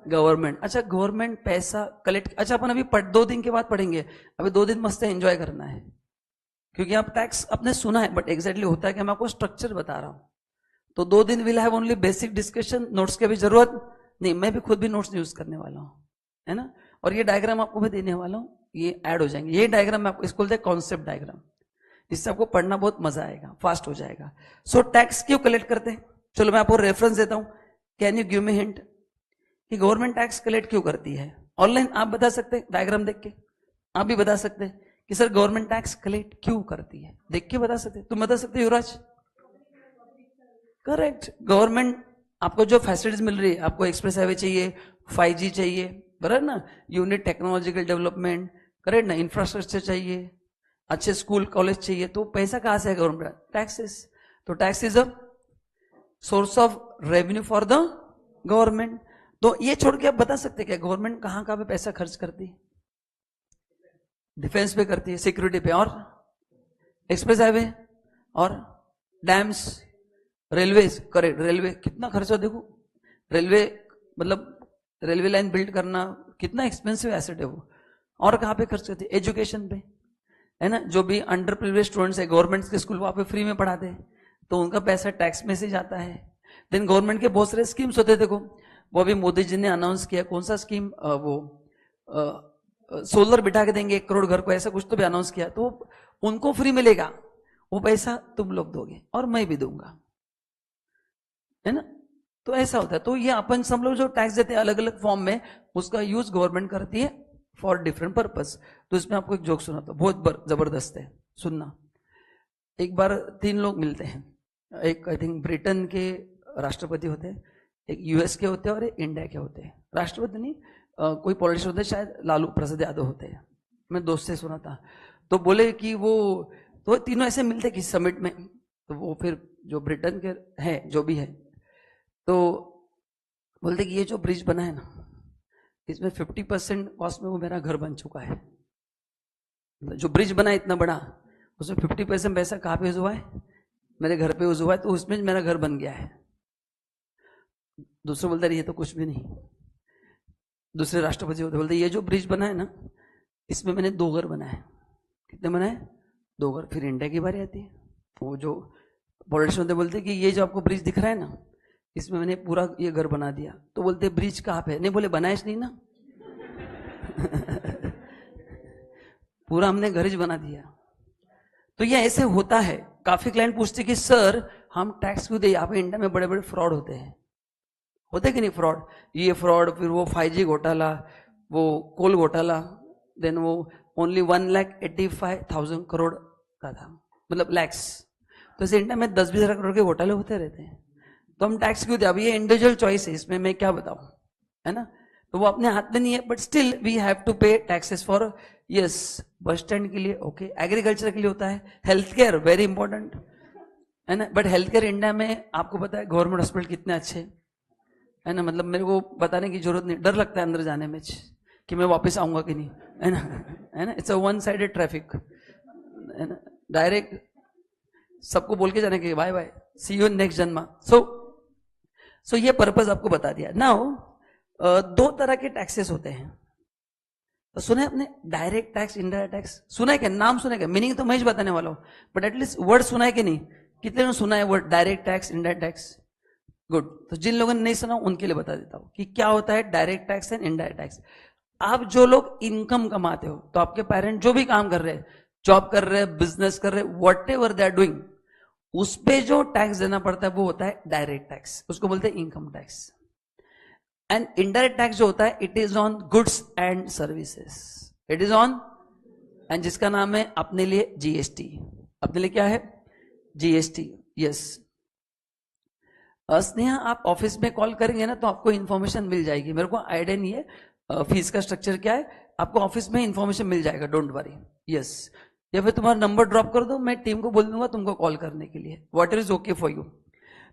government. अच्छा, गवर्नमेंट पैसा कलेक्ट, अच्छा अपन अभी 2 दिन के बाद पढ़ेंगे, अभी 2 दिन मस्त एंजॉय करना है, क्योंकि आप टैक्स आपने सुना है, बट एग्जैक्टली होता है कि मैं आपको स्ट्रक्चर बता रहा हूं। तो 2 दिन will have only basic discussion, notes की भी जरूरत नहीं, मैं भी खुद भी नोट्स यूज करने वाला हूं, है ना। और ये डायग्राम आपको मैं देने वाला हूं, ये ऐड हो जाएंगे, ये डायग्राम मैं आपको, इसको बोलते हैं कॉन्सेप्ट डायग्राम, इससे आपको पढ़ना बहुत मजा आएगा, फास्ट हो जाएगा। सो टैक्स क्यों कलेक्ट करते हैं, चलो मैं आपको रेफरेंस देता हूं, can you give me hint कि गवर्नमेंट टैक्स कलेक्ट क्यों करती है? ऑनलाइन आप बता सकते हैं, डायग्राम देख के आप भी बता सकते हैं कि सर गवर्नमेंट टैक्स कलेक्ट क्यों करती है, देख के बता सकते, तुम बता सकते युवराज? करेक्ट, गवर्नमेंट आपको जो फैसिलिटीज मिल रही है, आपको एक्सप्रेस हाईवे चाहिए, 5G चाहिए, बराबर ना, यूनिट टेक्नोलॉजिकल डेवलपमेंट, करेक्ट ना, इंफ्रास्ट्रक्चर चाहिए, अच्छे स्कूल कॉलेज चाहिए, तो पैसा कहां से है? Government taxes. तो tax is a source of revenue for the government. तो ये छोड़ के आप बता सकते हैं क्या गवर्नमेंट कहां कहां पे पैसा खर्च करती है? डिफेंस पे करती है, सिक्योरिटी पे, और एक्सप्रेस हाईवे, और डैम्स, रेलवेज, करेक्ट, रेलवे कितना खर्चा देखो, रेलवे मतलब रेलवे लाइन बिल्ड करना, कितना एक्सपेंसिव एसेट है वो। और कहाँ पे खर्च करते हैं? एजुकेशन पे, है ना। जो भी अंडर प्रिविलेज स्टूडेंट्स है गवर्नमेंट के स्कूल वहाँ पे फ्री में पढ़ाते हैं, तो उनका पैसा टैक्स में से जाता है। देन गवर्नमेंट के बहुत सारे स्कीम्स होते हैं, देखो वो अभी मोदी जी ने अनाउंस किया, कौन सा स्कीम, सोलर बिठा के देंगे 1 करोड़ घर को, ऐसा कुछ तो भी अनाउंस किया, तो उनको फ्री मिलेगा, वो पैसा तुम लोग दोगे और मैं भी दूंगा, है ना। तो ऐसा होता है। तो ये अपन सब लोग जो टैक्स देते हैं अलग अलग फॉर्म में, उसका यूज गवर्नमेंट करती है फॉर डिफरेंट पर्पस। तो इसमें आपको एक जोक सुनाता हूं, बहुत जबरदस्त है, सुनना। एक बार 3 लोग मिलते हैं, एक आई थिंक ब्रिटेन के राष्ट्रपति होते हैं, एक यूएस के होते हैं और एक इंडिया के होते हैं। राष्ट्रपति नहीं, कोई पॉलिटिशियन होते हैं, शायद लालू प्रसाद यादव होते हैं, मैं दोस्त से सुना था। तो बोले कि वो तो तीनों ऐसे मिलते किसी समिट में, तो वो फिर जो ब्रिटेन के हैं जो भी है, तो बोलते कि ये जो ब्रिज बना है ना, इसमें 50% कॉस्ट में वो मेरा घर बन चुका है। जो ब्रिज बना है इतना बड़ा, उसमें 50% पैसा कहाँ पे यूज हुआ है? मेरे घर पे यूज हुआ है, तो उसमें मेरा घर बन गया है। दूसरे बोलते ये तो कुछ भी नहीं। दूसरे राष्ट्रपति होते बोलते ये जो ब्रिज बना है ना, इसमें मैंने 2 घर बनाए। कितने बनाए? 2 घर। फिर इंडिया की बारी आती है, वो जो पॉलिटिशियन होते बोलते कि ये जो आपको ब्रिज दिख रहा है ना, इसमें मैंने पूरा ये घर बना दिया। तो बोलते ब्रिज कहाँ पे? नहीं, बोले बनाए नहीं ना पूरा हमने घर ही बना दिया। तो ये ऐसे होता है। काफी क्लाइंट पूछते कि सर हम टैक्स क्यों दे? यहाँ पे इंडिया में बड़े बड़े फ्रॉड होते कि नहीं फ्रॉड? ये फ्रॉड, फिर वो 5G घोटाला, वो कोल घोटाला, देन वो ओनली 1,85,000 करोड़ का था, मतलब लैक्स। तो इसे इंडिया में 10-20 हजार करोड़ के घोटाले होते रहते हैं। तो हम टैक्स क्यों दे? अब ये इंडिविजुअल चॉइस है, इसमें मैं क्या बताऊं, है ना। तो वो अपने हाथ में नहीं है, but still we have to pay taxes for, yes, bus stand के लिए ओके, एग्रीकल्चर के लिए होता है, हेल्थ केयर वेरी इंपॉर्टेंट, है ना। बट हेल्थ केयर इंडिया में आपको पता है गवर्नमेंट हॉस्पिटल कितने अच्छे, है ना। मतलब मेरे को बताने की जरूरत नहीं, डर लगता है अंदर जाने में कि मैं वापस आऊंगा कि नहीं, है ना, है ना। It's a one sided traffic, है ना। डायरेक्ट सबको बोल के जाने के bye bye, see you next जन्मा। सो ये पर्पस आपको बता दिया। नाउ 2 तरह के टैक्सेस होते हैं। तो सुना है आपने डायरेक्ट टैक्स, इनडायरेक्ट टैक्स? सुना है क्या? नाम सुना है क्या? मीनिंग तो मैं ही बताने वाला हूं, बट एटलीस्ट वर्ड सुना है कि नहीं? कितने ने सुना है word direct tax, indirect tax? Good. तो जिन लोगों ने नहीं सुना उनके लिए बता देता हूं कि क्या होता है direct tax and indirect tax. आप जो लोग इनकम कमाते हो, तो आपके पेरेंट जो भी काम कर रहे हैं, जॉब कर रहे हैं, बिजनेस कर रहे हैं, whatever they are doing, उस पे जो टैक्स देना पड़ता है वो होता है डायरेक्ट टैक्स, उसको बोलते हैं income tax. And indirect tax जो होता है, it is on goods and services, it is on, and जिसका नाम है अपने लिए जीएसटी। अपने लिए क्या है? GST, yes. स्नेहा आप ऑफिस में कॉल करेंगे ना तो आपको इन्फॉर्मेशन मिल जाएगी। मेरे को आइडिया नहीं है फीस का स्ट्रक्चर क्या है, आपको ऑफिस में इन्फॉर्मेशन मिल जाएगा, डोंट वरी, यस। या फिर तुम्हारा नंबर ड्रॉप कर दो, मैं टीम को बोल दूंगा तुमको कॉल करने के लिए, what is okay for you.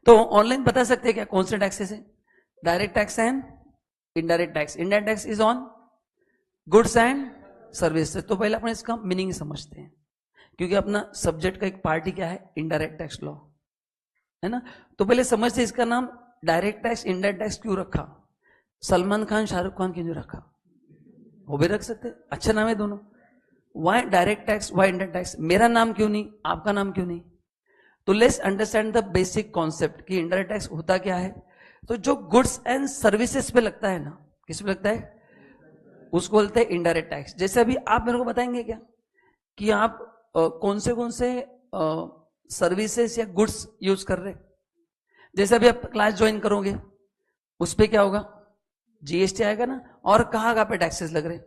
तो ऑनलाइन बता सकते हैं क्या कौन से टैक्सेस है? Direct tax and indirect tax. Indirect tax is on goods and services. तो पहले अपन इसका मीनिंग समझते हैं, क्योंकि अपना सब्जेक्ट का एक पार्ट ही क्या है? इनडायरेक्ट टैक्स लॉ, है ना। तो पहले समझते इसका नाम डायरेक्ट टैक्स इनडायरेक्ट टैक्स क्यों रखा? सलमान खान शाहरुख खान क्यों नहीं रखा? वो भी रख सकते, अच्छा नाम है दोनों। Why direct tax, why indirect tax? मेरा नाम क्यों नहीं, आपका नाम क्यों नहीं? तो let's understand the basic concept कि इनडायरेक्ट टैक्स होता क्या है। तो जो गुड्स एंड सर्विसेज पे लगता है ना, किस पे लगता है? उसको बोलते हैं इनडायरेक्ट टैक्स। जैसे अभी आप मेरे को बताएंगे क्या कि आप कौन से सर्विसेज या गुड्स यूज कर रहे? जैसे अभी आप क्लास ज्वाइन करोगे, उस पे क्या होगा? जीएसटी आएगा ना। और कहाँ पे टैक्सेस लग रहे?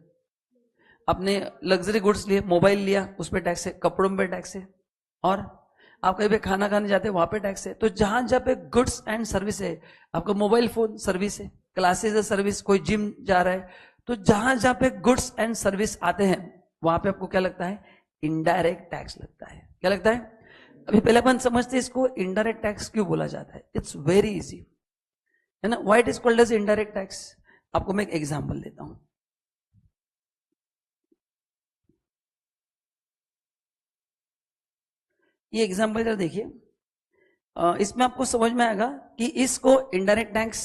अपने लग्जरी गुड्स लिए, मोबाइल लिया, उस पे टैक्स है, कपड़ों पे टैक्स है, और आप कहीं पे खाना खाने जाते हैं वहां पे टैक्स है। तो जहां जहां पे गुड्स एंड सर्विस है, आपका मोबाइल फोन सर्विस है, क्लासेस है सर्विस, कोई जिम जा रहा है, तो जहां जहां पे गुड्स एंड सर्विस आते हैं वहां पे आपको क्या लगता है? इनडायरेक्ट टैक्स लगता है। क्या लगता है? अभी पहले अपन समझते हैं इसको इनडायरेक्ट टैक्स क्यों बोला जाता है। इट्स वेरी इजी, है ना। Why it is called as indirect tax? आपको मैं एक एग्जांपल देता हूं। ये एग्जांपल जरा देखिए, इसमें आपको समझ में आएगा कि इसको इनडायरेक्ट टैक्स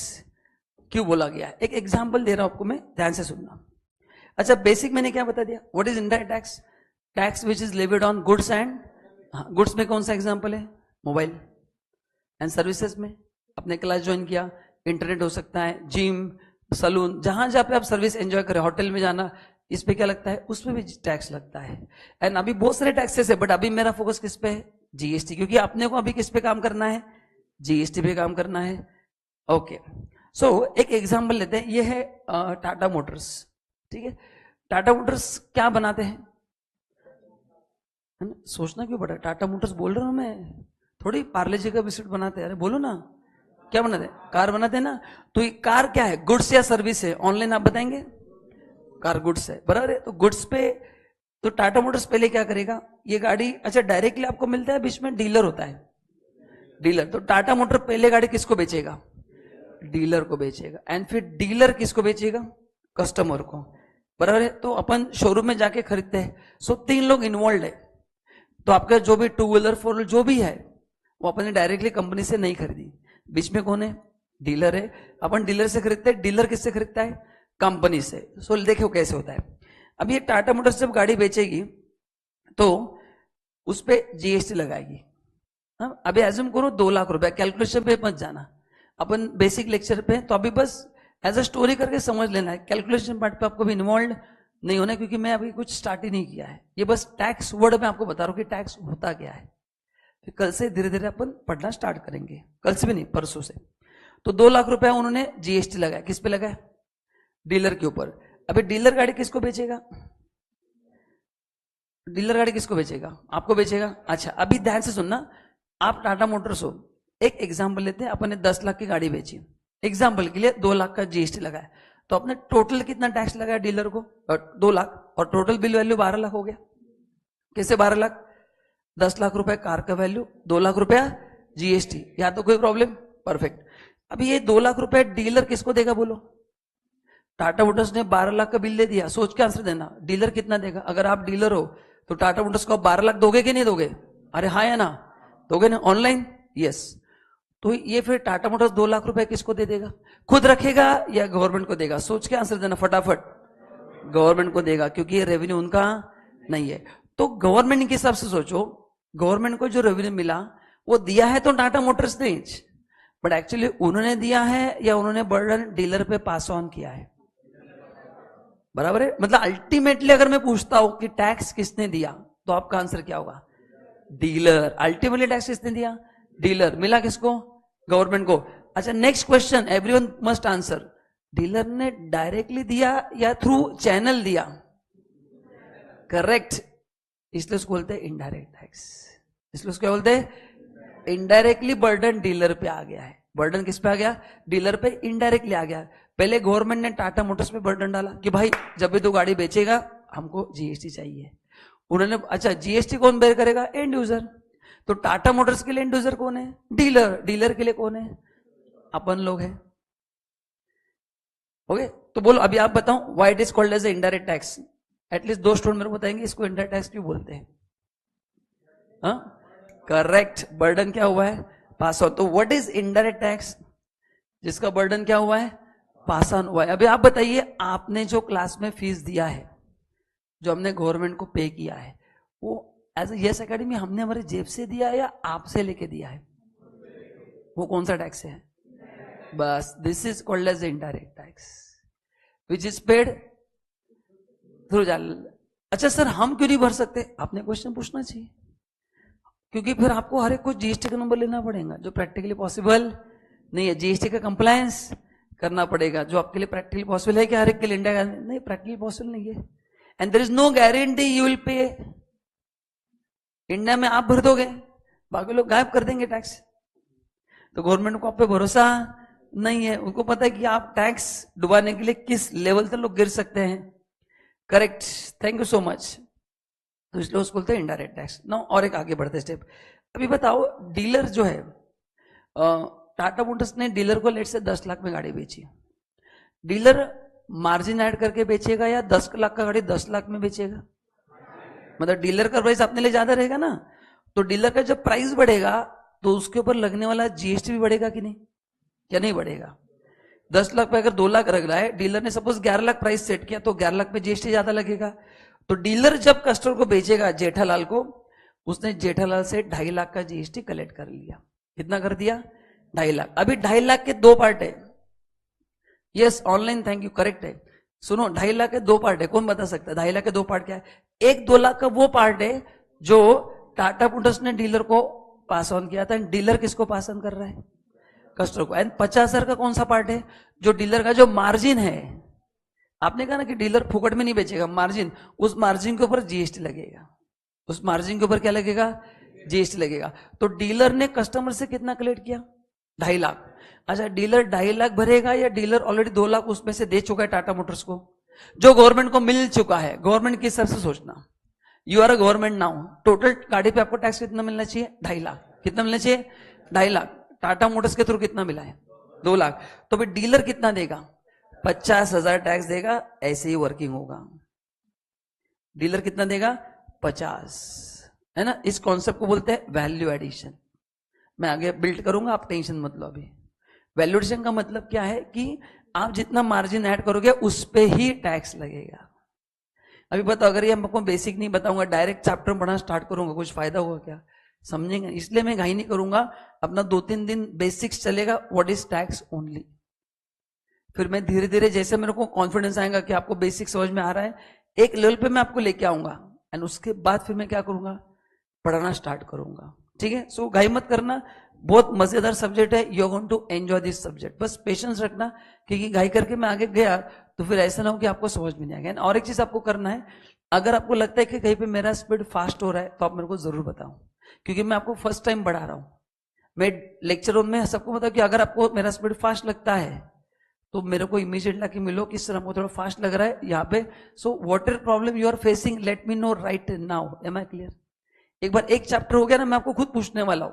क्यों बोला गया है। एक एग्जाम्पल दे रहा हूं आपको मैं, ध्यान से सुनना। अच्छा, बेसिक मैंने क्या बता दिया, what is indirect tax? Tax which is levied on goods and, goods में कौन सा एग्जाम्पल है? मोबाइल। एंड सर्विसेज में आपने क्लास ज्वाइन किया, इंटरनेट हो सकता है, जिम, सलून, जहां जहां पे आप सर्विस एंजॉय करें, होटल में जाना, इस पे क्या लगता है? उसमें भी टैक्स लगता है। एंड अभी बहुत सारे टैक्सेस है, बट अभी मेरा फोकस किस पे है? जीएसटी, क्योंकि आपने को अभी किस पे काम करना है? जीएसटी पे काम करना है। ओके, सो एक एग्जांपल लेते हैं, ये है टाटा मोटर्स, ठीक है। टाटा मोटर्स क्या बनाते हैं? सोचना क्यों पड़ा? टाटा मोटर्स बोल रहा हूं मैं, थोड़ी पार्ले जी का बिस्किट बनाते हैं। अरे बोलो ना, क्या बनाते हैं? कार बनाते हैं ना। तो ये कार क्या है, गुड्स या सर्विस है? ऑनलाइन आप बताएंगे, कार गुड्स है, बराबर है। तो गुड्स पे तो टाटा मोटर्स पहले क्या करेगा, ये गाड़ी, अच्छा डायरेक्टली आपको मिलता है, बीच में डीलर होता है, डीलर। तो टाटा मोटर पहले गाड़ी किसको बेचेगा? डीलर को बेचेगा। एंड फिर डीलर किसको बेचेगा? कस्टमर को, बराबर है। तो अपन शोरूम में जाके खरीदते हैं। सो 3 लोग इन्वॉल्व है। तो आपका जो भी 2 व्हीलर 4 व्हीलर जो भी है, वो अपने डायरेक्टली कंपनी से नहीं खरीदी, बीच में कौन है? डीलर है। अपन डीलर से खरीदते हैं, डीलर किससे खरीदता है? कंपनी से। सो देखो कैसे होता है। अब ये टाटा मोटर्स जब गाड़ी बेचेगी तो उस पर जीएसटी लगाएगी। अभी एज्यूम करो 2 लाख रुपए, कैलकुलेशन पे मत जाना, अपन बेसिक लेक्चर पे। तो अभी बस एज अ स्टोरी करके समझ लेना है, कैलकुलेशन पार्ट पे आपको भी इन्वॉल्व नहीं होना है, क्योंकि मैं अभी कुछ स्टार्ट ही नहीं किया है। ये बस टैक्स वर्ड में आपको बता रहा हूं कि टैक्स होता क्या है। फिर कल से धीरे धीरे अपन पढ़ना स्टार्ट करेंगे, कल से भी नहीं, परसों से। तो 2 लाख रुपया उन्होंने जीएसटी लगाया, किस पे लगाया? डीलर के ऊपर। अभी डीलर गाड़ी किसको बेचेगा? डीलर गाड़ी किसको बेचेगा? आपको बेचेगा। अच्छा, अभी ध्यान से सुनना, आप टाटा मोटर्स हो, एक एग्जाम्पल लेते हैं, अपन ने 10 लाख की गाड़ी बेची, एग्जाम्पल के लिए 2 लाख का जीएसटी लगाया, तो आपने टोटल कितना टैक्स लगाया डीलर को? 2 लाख, और टोटल बिल वैल्यू 12 लाख हो गया। कैसे 12 लाख? 10 लाख रुपए कार का वैल्यू, 2 लाख रुपया जीएसटी, यहां तो कोई प्रॉब्लम? परफेक्ट। अभी ये 2 लाख रुपए डीलर किसको देगा बोलो? टाटा मोटर्स ने 12 लाख का बिल दे दिया, सोच के आंसर देना, डीलर कितना देगा? अगर आप डीलर हो तो टाटा मोटर्स को 12 लाख दोगे कि नहीं दोगे? अरे हाँ या ना, दोगे ना? Online, yes. तो ये फिर टाटा मोटर्स 2 लाख रुपए किसको दे देगा? खुद रखेगा या गवर्नमेंट को देगा? सोच के आंसर देना फटाफट। गवर्नमेंट को देगा, क्योंकि ये रेवेन्यू उनका नहीं है। तो गवर्नमेंट के हिसाब से सोचो, गवर्नमेंट को जो रेवेन्यू मिला वो दिया है तो टाटा मोटर्स ने, बट एक्चुअली उन्होंने दिया है या उन्होंने बर्डन डीलर पे पास ऑन किया है? बराबर है। मतलब अल्टीमेटली अगर मैं पूछता हूं कि टैक्स किसने दिया, तो आपका आंसर क्या होगा? डीलर। अल्टीमेटली टैक्स किसने दिया? डीलर। मिला किसको? गवर्नमेंट को। अच्छा, next question everyone must answer, dealer ने डायरेक्टली दिया या थ्रू चैनल दिया? करेक्ट, इसलिए उसको बोलते हैं इनडायरेक्ट टैक्स। इसलिए उसको क्या बोलते हैं? इनडायरेक्टली बर्डन डीलर पे आ गया है। बर्डन किस पे आ गया? डीलर पे इनडायरेक्टली आ गया। पहले गवर्नमेंट ने टाटा मोटर्स पे बर्डन डाला कि भाई जब भी तू गाड़ी बेचेगा हमको जीएसटी चाहिए। उन्होंने, अच्छा जीएसटी कौन बेयर करेगा? And user. तो टाटा मोटर्स के लिए एंड यूजर कौन है? डीलर। डीलर के लिए कौन है? अपन लोग हैं। ओके, तो बोलो अभी आप बताओ, why it is called as indirect tax? At least 2 student मेरे को बताएंगे इसको इनडायरेक्ट टैक्स क्यों बोलते हैं। करेक्ट, बर्डन क्या हुआ है? Pass on. तो व्हाट इज इनडायरेक्ट टैक्स? जिसका बर्डन क्या हुआ है? पास ऑन हुआ है। अभी आप बताइए, आपने जो क्लास में फीस दिया है, जो हमने गवर्नमेंट को पे किया है, वो एज यस एकेडमी हमने हमारी जेब से दिया है या आपसे लेके दिया है? वो कौन सा टैक्स है? बस, this is called as indirect tax which is paid through जाल। अच्छा सर, हम क्यों नहीं भर सकते? आपने क्वेश्चन पूछना चाहिए, क्योंकि फिर आपको हर एक को जीएसटी का नंबर लेना पड़ेगा, जो प्रैक्टिकली पॉसिबल नहीं है। जीएसटी का कंप्लायंस करना पड़ेगा, जो आपके लिए प्रैक्टिकली पॉसिबल है कि हर एक के लिए इंडिया का नहीं, प्रैक्टिकली पॉसिबल नहीं है। And there is no guarantee you will pay. India में आप भर दोगे, बाकी लोग गायब कर देंगे टैक्स। तो गवर्नमेंट को आप पे भरोसा नहीं है, उनको पता है कि आप टैक्स डुबाने के लिए किस लेवल तक लोग गिर सकते हैं। Correct, thank you so much. तो इसलिए उसको बोलते हैं इनडायरेक्ट टैक्स। ना और एक आगे बढ़ते स्टेप, अभी बताओ डीलर जो है, टाटा मोटर्स ने डीलर को लेट से 10 लाख में गाड़ी बेची, डीलर मार्जिन ऐड करके बेचेगा या 10 लाख का गाड़ी 10 लाख में बेचेगा? मतलब डीलर का प्राइस अपने लिए ज्यादा रहेगा ना, तो डीलर का जब प्राइस बढ़ेगा तो उसके ऊपर लगने वाला जीएसटी भी बढ़ेगा कि नहीं? क्या नहीं बढ़ेगा? 10 लाख पे अगर 2 लाख रख रहा है, डीलर ने सपोज 11 लाख प्राइस सेट किया, तो 11 लाख पे जीएसटी ज्यादा लगेगा। तो डीलर जब कस्टमर को बेचेगा जेठालाल को, उसने जेठालाल से 2.5 लाख का जीएसटी कलेक्ट कर लिया। कितना कर दिया? 2.5 लाख। अभी 2.5 लाख के 2 पार्ट है। Yes online, thank you, correct है। सुनो, 2.5 लाख के 2 पार्ट है। कौन बता सकता है 2.5 लाख के 2 पार्ट क्या है? एक 2 लाख का वो पार्ट है जो टाटा मोटर्स ने डीलर को पास ऑन किया था, एंड डीलर किसको पास ऑन कर रहा है? कस्टमर को। एंड 50,000 का कौन सा पार्ट है? जो डीलर का जो मार्जिन है। आपने कहा ना कि डीलर फुकट में नहीं बेचेगा, मार्जिन, उस मार्जिन के ऊपर जीएसटी लगेगा। उस मार्जिन के ऊपर क्या लगेगा? जीएसटी लगेगा। तो डीलर ने कस्टमर से कितना कलेक्ट किया? 2.5 लाख। अच्छा, डीलर 2.5 लाख भरेगा या डीलर ऑलरेडी 2 लाख उसमें से दे चुका है टाटा मोटर्स को, जो गवर्नमेंट को मिल चुका है? गवर्नमेंट के हिसाब से सोचना, you are a government now, total गाड़ी पे आपको टैक्स कितना मिलना चाहिए? 2.5 लाख। कितना मिलना चाहिए? 2.5 लाख। टाटा मोटर्स के थ्रू कितना मिला है? 2 लाख। तो फिर डीलर कितना देगा? 50,000 टैक्स देगा। ऐसे ही वर्किंग होगा। डीलर कितना देगा? 50, है ना? इस कॉन्सेप्ट को बोलते हैं वैल्यू एडिशन। मैं आगे बिल्ड करूंगा, आप टेंशन मत लो। अभी वैल्यू एडिशन का मतलब क्या है कि आप जितना मार्जिन ऐड करोगे उस पे ही टैक्स लगेगा। अभी बताओ, अगर ये हमको बेसिक नहीं बताऊंगा, डायरेक्ट चैप्टर पढ़ना स्टार्ट करूंगा, कुछ फायदा होगा क्या? समझेंगे? इसलिए मैं घाई नहीं करूंगा, अपना 2-3 दिन बेसिक्स चलेगा, व्हाट इज टैक्स ओनली। फिर मैं धीरे धीरे, जैसे मेरे को कॉन्फिडेंस आएगा कि आपको बेसिक समझ में आ रहा है, एक लेवल पे मैं आपको लेके आऊंगा, एंड उसके बाद फिर मैं क्या करूंगा? पढ़ाना स्टार्ट करूंगा। ठीक है? सो घाई मत करना, बहुत मजेदार सब्जेक्ट है, you are going to enjoy this subject. बस पेशेंस रखना, क्योंकि घाई करके मैं आगे गया तो फिर ऐसा ना हो कि आपको समझ में नहीं आएगा। और एक चीज आपको करना है, अगर आपको लगता है कि कहीं पे मेरा स्पीड फास्ट हो रहा है तो आप मेरे को जरूर बताओ, क्योंकि मैं आपको फर्स्ट टाइम पढ़ा रहा हूं। मैं लेक्चरों में सबको बताऊं कि अगर आपको मेरा स्पीड फास्ट लगता है तो मेरे को इमीडिएट लाके मिलो कि सर हमको थोड़ा फास्ट लग रहा है यहाँ पे। So whatever problem you are facing, let me know right now. Am I clear? एक बार एक चैप्टर हो गया ना, मैं आपको खुद पूछने वाला हूं।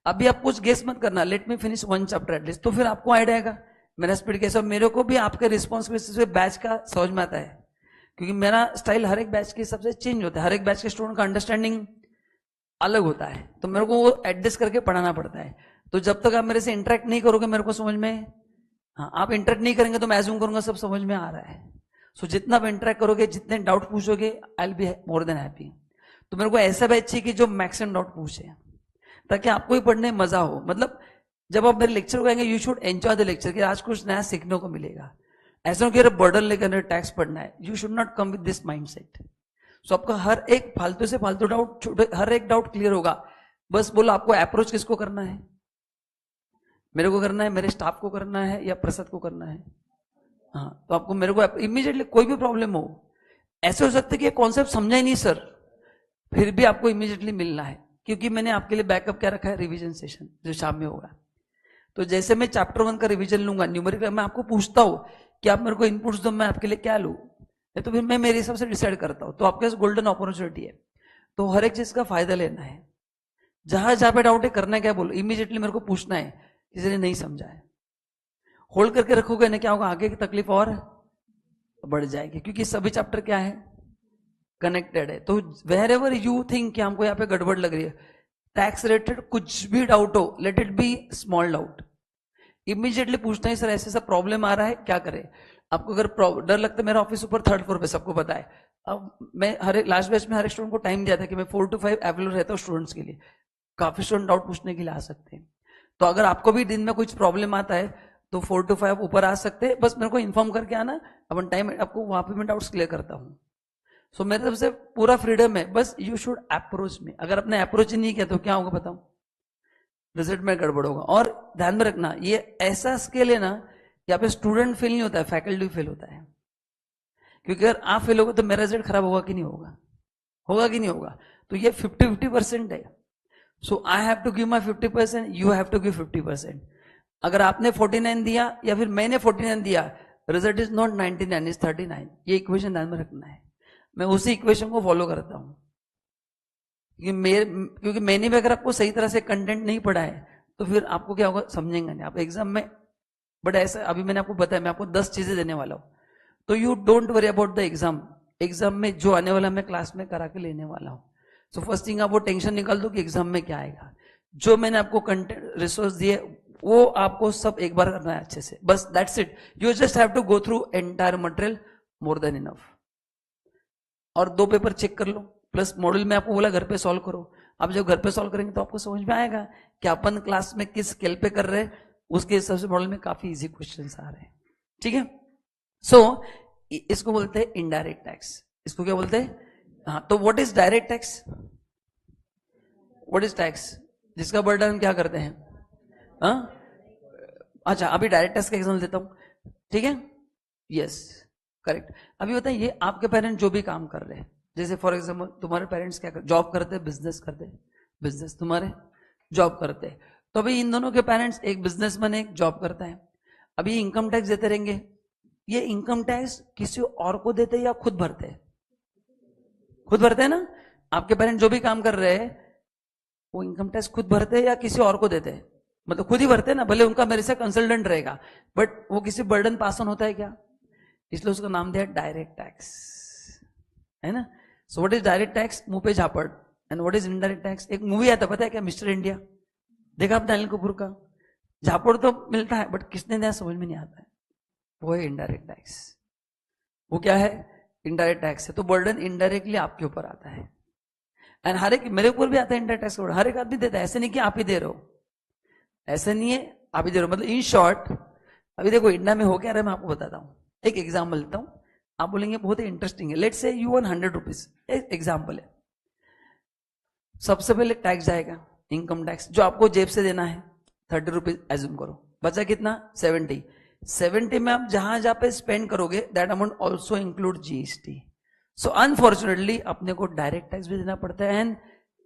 अभी आप कुछ गेस मत करना, let me finish 1 chapter at least, तो फिर आपको आइडिया आएगा मेरा स्पीड कैसा। मेरे को भी आपके रिस्पॉन्स बेसिस पे बैच का समझ में आता है, क्योंकि मेरा स्टाइल हर एक बैच के हिसाब से चेंज होता है। हर एक बैच के स्टूडेंट का अंडरस्टैंडिंग अलग होता है, तो मेरे को वो एडजस्ट करके पढ़ाना पड़ता है। तो जब तक आप मेरे से इंटरेक्ट नहीं करोगे मेरे को समझ में, हाँ, आप इंटरेक्ट नहीं करेंगे तो मैं एज्यूम करूंगा सब समझ में आ रहा है। सो जितना आप इंटरेक्ट करोगे, जितने डाउट पूछोगे, I will be more than happy. तो मेरे को ऐसा बैच चाहिए कि जो मैक्सिमम डाउट पूछे, ताकि आपको ही पढ़ने में मजा हो। मतलब जब आप मेरे लेक्चर को आएंगे, you should enjoy the lecture, कि आज कुछ नया सीखने को मिलेगा। ऐसा नहीं कि बर्डन लेकर टैक्स पढ़ना है, you should not come with this mindset. So आपका हर एक फालतू से फालतू डाउट, हर एक डाउट क्लियर होगा। बस बोलो आपको अप्रोच किसको करना है? मेरे को करना है, मेरे स्टाफ को करना है, या प्रसाद को करना है? हाँ, तो आपको मेरे को इमीडिएटली कोई भी प्रॉब्लम हो, ऐसे हो सकता है कि कॉन्सेप्ट समझा ही नहीं सर, फिर भी आपको इमीडिएटली मिलना है, क्योंकि मैंने आपके लिए बैकअप क्या रखा है? रिवीजन सेशन जो शाम में होगा। तो जैसे मैं चैप्टर 1 का रिवीजन लूंगा, न्यूमेरिकल मैं आपको पूछता हूं कि आप मेरे को इनपुट्स दो, मैं आपके लिए क्या लूं, तो फिर मैं मेरे हिसाब से डिसाइड करता हूं। तो आपके पास गोल्डन अपॉर्चुनिटी है, तो हर एक चीज का फायदा लेना है। जहां जहां पे डाउट है, करना है क्या? बोलो, इमीडिएटली मेरे को पूछना है, किसी ने नहीं समझा है। होल्ड करके रखोगे ना, क्या होगा? आगे की तकलीफ और बढ़ जाएगी, क्योंकि सभी चैप्टर क्या है? कनेक्टेड है। तो वेर एवर यू थिंक कि हमको यहाँ पे गड़बड़ लग रही है, टैक्स रिलेटेड कुछ भी डाउट हो, let it be small doubt, immediately पूछना है सर ऐसे सब प्रॉब्लम आ रहा है, क्या करें? आपको अगर डर लगता है, मेरा ऑफिस ऊपर 3rd फ्लोर पे, सबको पता है। अब मैं हर एक लास्ट बैच में हर एक स्टूडेंट को टाइम दिया था कि मैं 4 to 5 अवेलेबल रहता हूँ स्टूडेंट्स के लिए। काफी स्टूडेंट डाउट पूछने के लिए आ सकते हैं। तो अगर आपको भी दिन में कुछ प्रॉब्लम आता है तो 4 to 5 ऊपर आ सकते हैं, बस मेरे को इन्फॉर्म करके आना, अपन टाइम आपको वहां पे मैं डाउट्स क्लियर करता हूँ। सो मेरे तरफ से पूरा फ्रीडम है, बस यू शुड अप्रोच मी। अगर आपने अप्रोच ही नहीं किया तो क्या होगा बताओ? रिजल्ट में गड़बड़ होगा। और ध्यान में रखना, ये ऐसा स्केल है ना, यहाँ पे स्टूडेंट फेल नहीं होता है, फैकल्टी फेल होता है। क्योंकि अगर आप फेल होगे तो मेरा रिजल्ट खराब होगा कि नहीं होगा? होगा कि नहीं होगा? तो ये 50-50% है। So I have to give my 50%, you have to give 50%। अगर आपने 49 दिया या फिर मैंने 49 दिया, रिजल्ट इज नॉट 99, इज 39। ये इक्वेशन ध्यान में रखना है। मैं उसी इक्वेशन को फॉलो करता हूं, क्योंकि मैंने भी अगर आपको सही तरह से कंटेंट नहीं पढ़ा है तो फिर आपको क्या होगा? समझेंगे नहीं आप एग्जाम में। बट ऐसा अभी मैंने आपको बताया, मैं आपको 10 चीजें देने वाला हूं, तो you don't worry about the exam. Exam में जो आने वाला मैं क्लास में करा के लेने वाला हूं। सो फर्स्ट थिंग, आप वो टेंशन निकाल दो कि एग्जाम में क्या आएगा। जो मैंने आपको कंटेंट रिसोर्स दिए वो आपको सब एक बार करना है अच्छे से, बस that's it. You just have to go through entire material, more than enough. और 2 पेपर चेक कर लो, प्लस मॉड्यूल में आपको बोला घर पे सॉल्व करो. आप जब घर पे सॉल्व करेंगे तो आपको समझ में आएगा कि अपन क्लास में किस स्केल पे कर रहे हैं, उसके हिसाब से मॉडल में काफी इजी क्वेश्चंस आ रहे हैं. ठीक है. सो इसको बोलते हैं इनडायरेक्ट टैक्स. इसको क्या बोलते हैं? हाँ, तो what is direct tax? What is tax जिसका बर्डन हम क्या करते हैं? हाँ, अच्छा, अभी डायरेक्ट टैक्स का एग्जाम्पल देता हूं. ठीक है, यस, करेक्ट. अभी बताइए, आपके पेरेंट्स जो भी काम कर रहे हैं, जैसे फॉर एग्जाम्पल तुम्हारे पेरेंट्स क्या जॉब करते हैं, बिजनेस करते हैं, बिजनेस तुम्हारे जॉब करते हैं, तो अभी इन दोनों के पेरेंट्स, एक बिजनेसमैन एक जॉब करता है. अभी इनकम टैक्स देते रहेंगे. ये इनकम टैक्स किसी और को देते हैं या खुद भरते हैं? खुद भरते हैं ना. आपके पेरेंट्स जो भी काम कर रहे हैं वो इनकम टैक्स खुद भरते हैं या किसी और को देते हैं? मतलब खुद ही भरते हैं ना, भले उनका मेरे से कंसल्टेंट रहेगा, बट वो किसी बर्डन पास ऑन होता है क्या? इसलिए उसका नाम दिया डायरेक्ट टैक्स, है ना. So what is direct tax? मुंह पे झापड़. And what is indirect tax? एक मूवी आता पता है क्या, मिस्टर इंडिया, देखा आपने अनिल कपूर का? झापड़ तो मिलता है बट किसने दिया समझ में नहीं आता है. वो है इनडायरेक्ट टैक्स. वो क्या है? इनडायरेक्ट टैक्स है. तो बर्डन इनडायरेक्टली आपके ऊपर आता है. एंड हर एक, मेरे ऊपर भी आता है इनडायरेक्ट टैक्स का बर्डन. हर एक आदमी देता है, ऐसे नहीं कि आप ही दे रहे हो, ऐसे नहीं है आप ही दे रहे हो. मतलब इन शॉर्ट, अभी देखो इंडिया में हो क्या रहा है मैं आपको बताता हूं. एक एग्जाम्पल लेता हूं, आप बोलेंगे बहुत ही इंटरेस्टिंग है. Let's say you one 100 rupees, एक एग्जाम्पल है. सबसे पहले टैक्स जाएगा, इनकम टैक्स, जो आपको जेब से देना है 30 रुपीज एज्यूम करो. बचा कितना? 70 में आप जहां जहां पे स्पेंड करोगे that amount also include GST. So unfortunately अपने को डायरेक्ट टैक्स भी देना पड़ता है एंड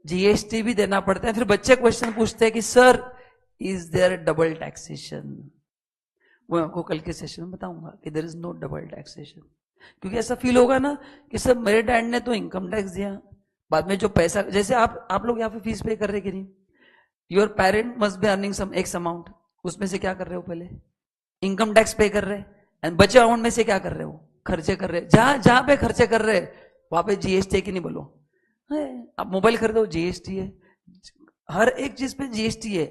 जीएसटी भी देना पड़ता है. फिर बच्चे क्वेश्चन पूछते हैं कि sir is there double taxation? वो मैं आपको कल के सेशन में बताऊंगा कि there is no double taxation. क्योंकि ऐसा फील होगा ना कि सर मेरे डैड ने तो इनकम टैक्स दिया, बाद में जो पैसा, जैसे आप लोग यहाँ पे फीस पे कर रहे कि नहीं, your parent must be earning some X amount, उसमें से क्या कर रहे हो? पहले इनकम टैक्स पे कर रहे हैं एंड बचे अमाउंट में से क्या कर रहे हो? खर्चे कर रहे हैं. जहां जहां पे खर्चे कर रहे हैं वहां पे जीएसटी है कि नहीं? बोलो. आप मोबाइल खरीदो, जीएसटी है. हर एक चीज पे जीएसटी है,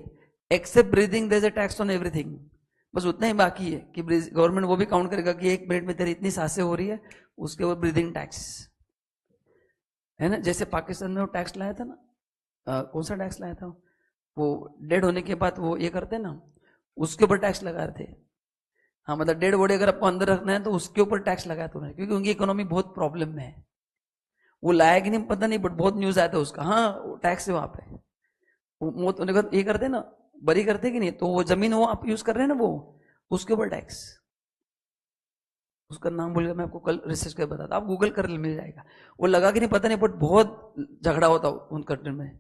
except breathing there is a tax on everything. बस उतना ही बाकी है कि गवर्नमेंट वो भी काउंट करेगा कि 1 मिनट में तेरी इतनी सांसें हो रही है, उसके ऊपर ब्रीदिंग टैक्स है ना. जैसे पाकिस्तान में वो टैक्स लाया था ना, कौन सा टैक्स लाया था? वो डेड होने के बाद वो ये करते हैं ना, उसके ऊपर टैक्स लगा रहे थे. हाँ, मतलब डेड बॉडी अगर आपको अंदर रखना है तो उसके ऊपर टैक्स लगाया था उन्होंने, क्योंकि उनकी इकोनॉमी बहुत प्रॉब्लम में है. वो लाया कि नहीं पता नहीं, बट बहुत न्यूज आया था उसका. हाँ, टैक्स है वहां पे. वो ये करते ना, बरी करते कि नहीं, तो वो जमीन वो आप यूज कर रहे हैं ना, वो उसके ऊपर टैक्स. उसका नाम भूल गया, मैं आपको कल रिसर्च कर बताता, आप गूगल कर मिल जाएगा. वो लगा कि नहीं पता नहीं, बट बहुत झगड़ा होता उन कंट्री में,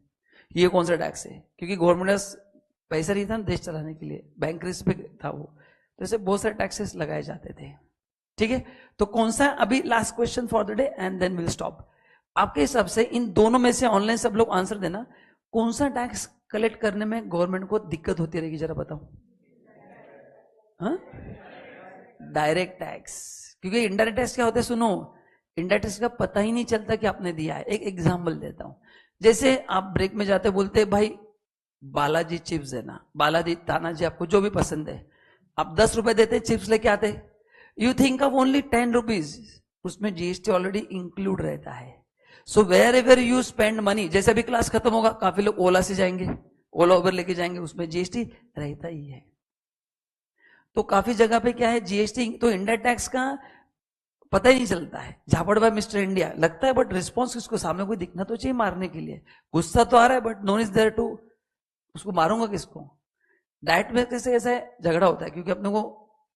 ये कौन सा टैक्स है. क्योंकि गवर्नमेंट पैसा नहीं था ना देश चलाने के लिए, बैंक रिस्क पे था वो, तो ऐसे बहुत सारे टैक्सेस लगाए जाते थे. ठीक है, तो कौन सा, अभी last question for the day and then will stop. आपके हिसाब से इन दोनों में से, ऑनलाइन सब लोग आंसर देना, कौन सा टैक्स कलेक्ट करने में गवर्नमेंट को दिक्कत होती रहेगी, जरा बताओ. हाँ, डायरेक्ट टैक्स. क्योंकि इनडायरेक्ट टैक्स क्या होता है, सुनो, इनडायरेक्ट टैक्स का पता ही नहीं चलता कि आपने दिया है. एक एग्जांपल देता हूं. जैसे आप ब्रेक में जाते बोलते भाई बालाजी चिप्स देना, बालाजी तानाजी आपको जो भी पसंद है, आप 10 रुपए देते चिप्स लेके आते, you think of only 10 rupees, उसमें जीएसटी ऑलरेडी इंक्लूड रहता है. So wherever you spend money, जैसे अभी क्लास खत्म होगा काफी लोग ओला से जाएंगे, ओला उबर लेके जाएंगे, उसमें जीएसटी रहता ही है. तो काफी जगह पे क्या है जीएसटी, तो इंडायरेक्ट टैक्स का पता ही नहीं चलता है. झापड़ बाय मिस्टर इंडिया लगता है, बट रिस्पॉन्स किसको, सामने कोई दिखना तो चाहिए मारने के लिए. गुस्सा तो आ रहा है but no is there to, उसको मारूंगा किसको. डायरेक्ट में कैसे ऐसा झगड़ा होता है, क्योंकि अपने को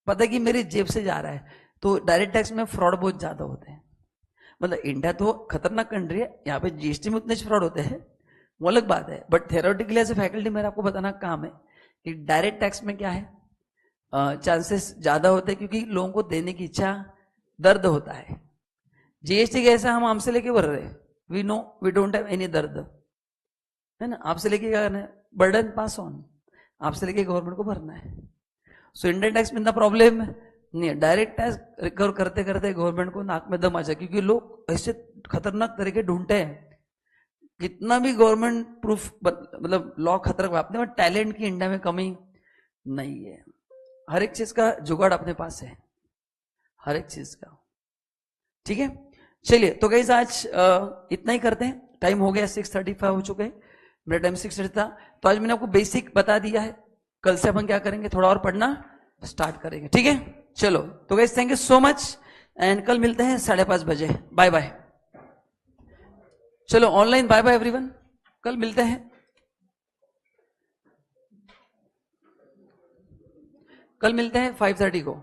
पता है कि मेरी जेब से जा रहा है. तो डायरेक्ट टैक्स में फ्रॉड बहुत ज्यादा होते हैं. मतलब इंडिया तो खतरनाक कंट्री है, यहाँ पे जीएसटी में उतने फ्रॉड होते हैं, वो अलग बात है. But theoretically as a faculty मेरा आपको बताना काम है कि डायरेक्ट टैक्स में क्या है, चांसेस ज्यादा होते हैं, क्योंकि लोगों को देने की इच्छा, दर्द होता है. जीएसटी कैसा, हम हमसे लेके भर रहे हैं, we know we don't have any दर्द, है ना. आपसे लेके क्या करना है, बर्डन पास ऑन, आपसे लेके गवर्नमेंट को भरना है. सो इंडियन टैक्स में इतना प्रॉब्लम नहीं है. डायरेक्ट टैक्स रिकवर करते करते गवर्नमेंट को नाक में दम आ जाए, क्योंकि लोग ऐसे खतरनाक तरीके ढूंढते हैं. कितना भी गवर्नमेंट प्रूफ मतलब लॉ खतरनाक, अपने में टैलेंट की इंडिया में कमी, नहीं है। हर एक चीज का जुगाड़ अपने पास है, हर एक चीज का। ठीक है, चलिए तो गाइस आज इतना ही करते हैं, टाइम हो गया 6:35 हो चुके हैं, मेरा टाइम 6:30 था। तो आज मैंने आपको बेसिक बता दिया है, कल से अपन क्या करेंगे, थोड़ा और पढ़ना स्टार्ट करेंगे। ठीक है, चलो तो guys thank you so much, and कल मिलते हैं 5:30 बजे। Bye bye. चलो ऑनलाइन बाय बाय एवरीवन, कल मिलते हैं। कल मिलते हैं 5:30 को।